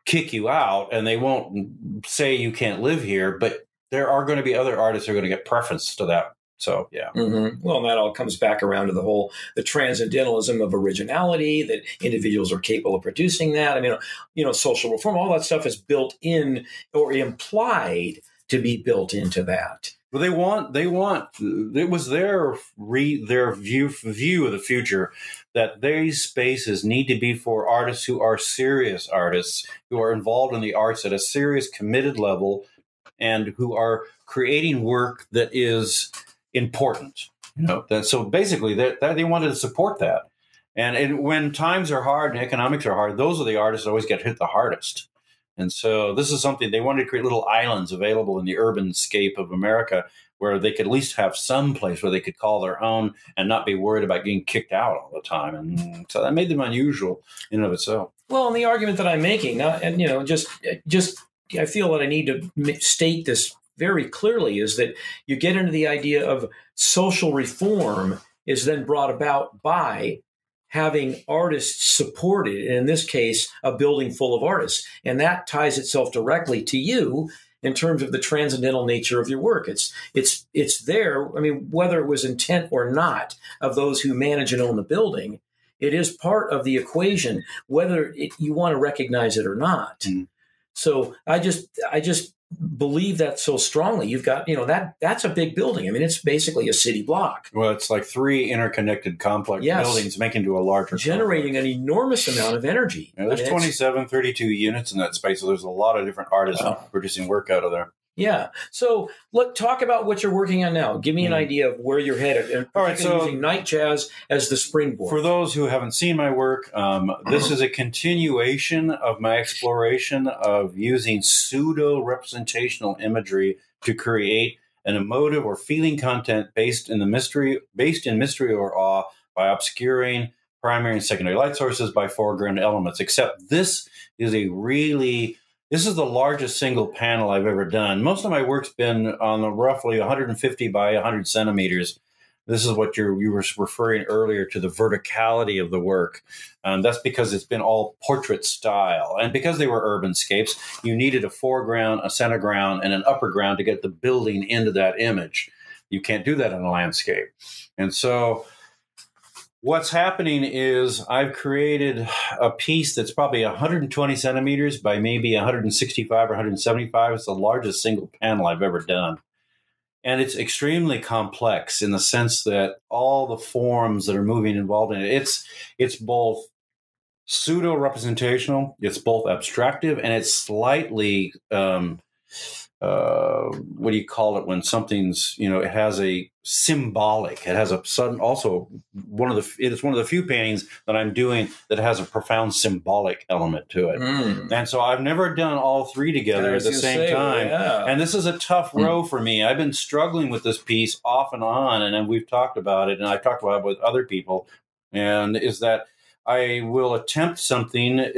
kick you out and they won't say you can't live here, but there are going to be other artists who are going to get preference to that. So, yeah. Mm-hmm. Well, and that all comes back around to the transcendentalism of originality, that individuals are capable of producing that. I mean, social reform, all that stuff is built in or implied to be built into that. Well, it was their view of the future that these spaces need to be for artists who are serious artists, who are involved in the arts at a serious, committed level, and who are creating work that is important. So basically, they wanted to support that. And when times are hard and economics are hard, those are the artists that always get hit the hardest. And so this is something they wanted to create little islands available in the urban scape of America where they could at least have some place where they could call their own and not be worried about getting kicked out all the time. And so that made them unusual in and of itself. Well, and the argument that I'm making, and just I feel that I need to state this very clearly, is that you get into the idea of social reform is then brought about by having artists supported, and in this case, a building full of artists. And that ties itself directly to you in terms of the transcendental nature of your work. It's there. I mean, whether it was intent or not of those who manage and own the building, it is part of the equation, whether you want to recognize it or not. Mm. So I just believe that so strongly. You've got, that's a big building. I mean, it's basically a city block. Well, it's like 3 interconnected complex buildings making to a larger generating complex. An enormous amount of energy. Yeah, there's 32 units in that space, so there's a lot of different artists producing work out of there. Yeah. So talk about what you're working on now. Give me an idea of where you're headed. And all right, so using night jazz as the springboard. For those who haven't seen my work, this is a continuation of my exploration of using pseudo-representational imagery to create an emotive or feeling content based in mystery or awe by obscuring primary and secondary light sources by foreground elements. Except this is This is the largest single panel I've ever done. Most of my work's been on the roughly 150 by 100 centimeters. This is what you were referring earlier to, the verticality of the work. That's because it's been all portrait style. And because they were urban scapes, you needed a foreground, a center ground, and an upper ground to get the building into that image. You can't do that in a landscape. And so what's happening is I've created a piece that's probably 120 centimeters by maybe 165 or 175. It's the largest single panel I've ever done. And it's extremely complex in the sense that all the forms that are moving involved in it, it's both pseudo-representational, it's both abstractive, and it's slightly what do you call it when something's, it has a symbolic, it has a sudden, also it is one of the few paintings that I'm doing that has a profound symbolic element to it. And so I've never done all 3 together at the same time. Yeah. And this is a tough row for me. I've been struggling with this piece off and on, and then we've talked about it, and I've talked about it with other people, and is that I will attempt something.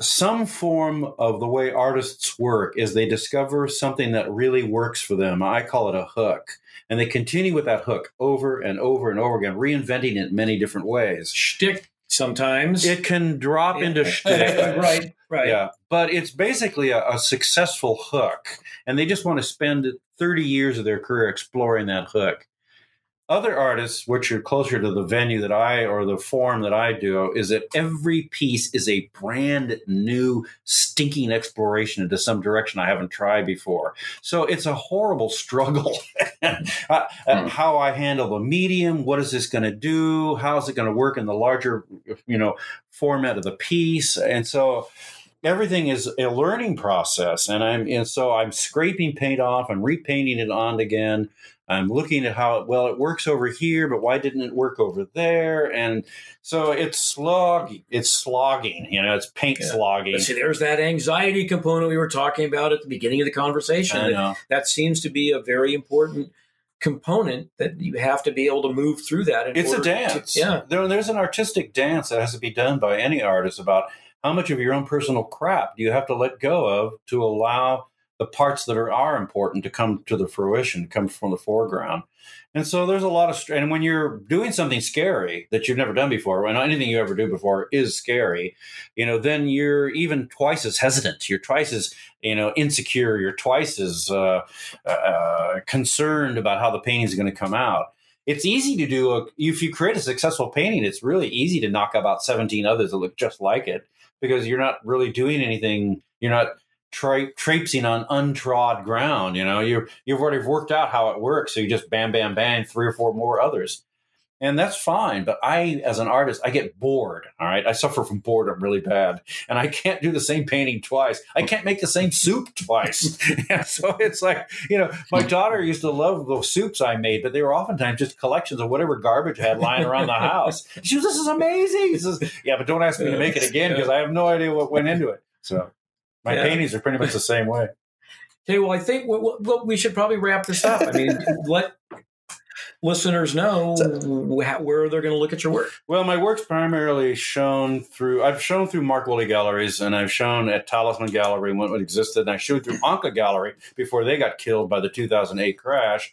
Some form of the way artists work is they discover something that really works for them. I call it a hook. And they continue with that hook over and over and over again, reinventing it in many different ways. Shtick sometimes. It can drop into shtick. Right. Yeah. But it's basically a successful hook. And they just want to spend 30 years of their career exploring that hook. Other artists, which are closer to the venue or the form that I do, is that every piece is a brand new, stinking exploration into some direction I haven't tried before. So it's a horrible struggle. How I handle the medium, what is this going to do? How is it going to work in the larger, format of the piece? And so everything is a learning process. And so I'm scraping paint off and repainting it on again. I'm looking at how it works over here, but why didn't it work over there? And so it's slogging, it's paint slogging. But see, there's that anxiety component we were talking about at the beginning of the conversation. I know. That seems to be a very important component that you have to be able to move through that. It's a dance. There's an artistic dance that has to be done by any artist about how much of your own personal crap do you have to let go of to allow the parts that are important to come to the fruition, come from the foreground. And so there's a lot of, and when you're doing something scary that you've never done before, and anything you ever do before is scary, then you're even twice as hesitant. You're twice as, insecure. You're twice as concerned about how the painting is going to come out. It's easy to do, if you create a successful painting, it's really easy to knock about 17 others that look just like it because you're not really doing anything. You're not traipsing on untrod ground. You've already worked out how it works, so you just bam, bam, bang, 3 or 4 more others. And that's fine. But I, as an artist, I get bored. All right. I suffer from boredom really bad. And I can't do the same painting twice. I can't make the same soup twice. And so it's like, my daughter used to love those soups I made, but they were oftentimes just collections of whatever garbage I had lying around the house. She goes, "This is amazing." He says, "Yeah, but don't ask me to make it again because I have no idea what went into it." So my paintings are pretty much the same way. Okay, well, I think we should probably wrap this up. I mean, let listeners know where they're going to look at your work. Well, my work's primarily I've shown through Mark Woolley Galleries, and I've shown at Talisman Gallery when it existed, and I showed through Anka Gallery before they got killed by the 2008 crash.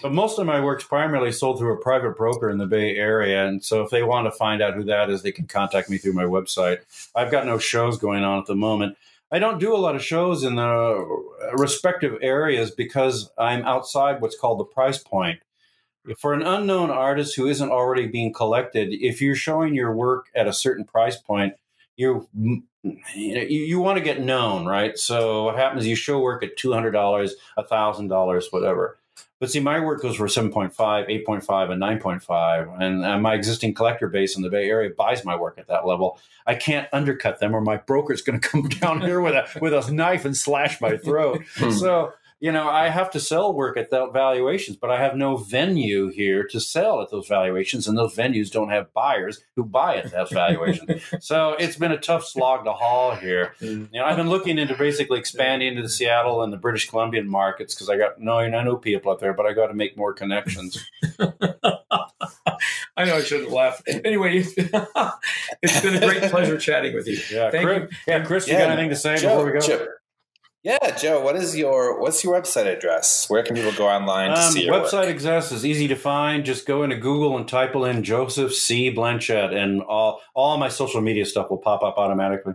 But most of my work's primarily sold through a private broker in the Bay Area, and so if they want to find out who that is, they can contact me through my website. I've got no shows going on at the moment. I don't do a lot of shows in the respective areas because I'm outside what's called the price point. For an unknown artist who isn't already being collected, if you're showing your work at a certain price point, you want to get known, right? So what happens is you show work at $200, $1,000, whatever. But see, my work goes for 7.5, 8.5, and 9.5. And my existing collector base in the Bay Area buys my work at that level. I can't undercut them or my broker's going to come down here with a knife and slash my throat. So, I have to sell work at that valuations, but I have no venue here to sell at those valuations. And those venues don't have buyers who buy at that valuation. So it's been a tough slog to haul here. I've been looking into basically expanding into the Seattle and the British Columbian markets because I know people up there, but I got to make more connections. I know I shouldn't laugh. Anyway, it's been a great pleasure chatting with you. Yeah, Thank you. Yeah, Chris, you got anything to say before we go? Joe, what's your website address? Where can people go online to see your website work? address is easy to find. Just go into Google and type in Joseph C. Blanchette, and all my social media stuff will pop up automatically.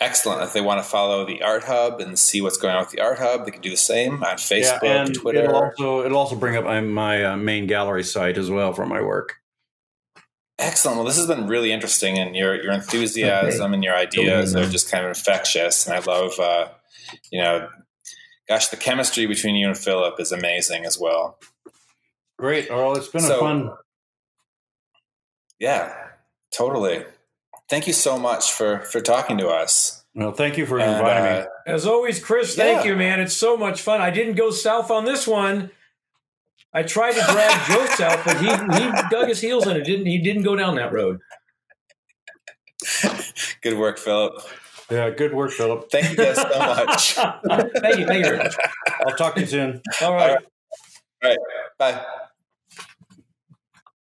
Excellent. If they want to follow the Art Hub and see what's going on with the Art Hub, they can do the same on Facebook, and Twitter. It'll also bring up my main gallery site as well for my work. Excellent. Well, this has been really interesting, and your enthusiasm and your ideas are just kind of infectious. And I love, the chemistry between you and Philip is amazing as well. Great. Well, it's been a fun. Yeah, totally. Thank you so much for talking to us. Well, thank you for inviting me. As always, Chris, thank you, man. It's so much fun. I didn't go south on this one. I tried to drag Joe south, but he dug his heels in it. He didn't go down that road. Good work, Philip. Yeah, good work, Philip. Thank you guys so much. Thank you very much. I'll talk to you soon. All right. All right. Bye.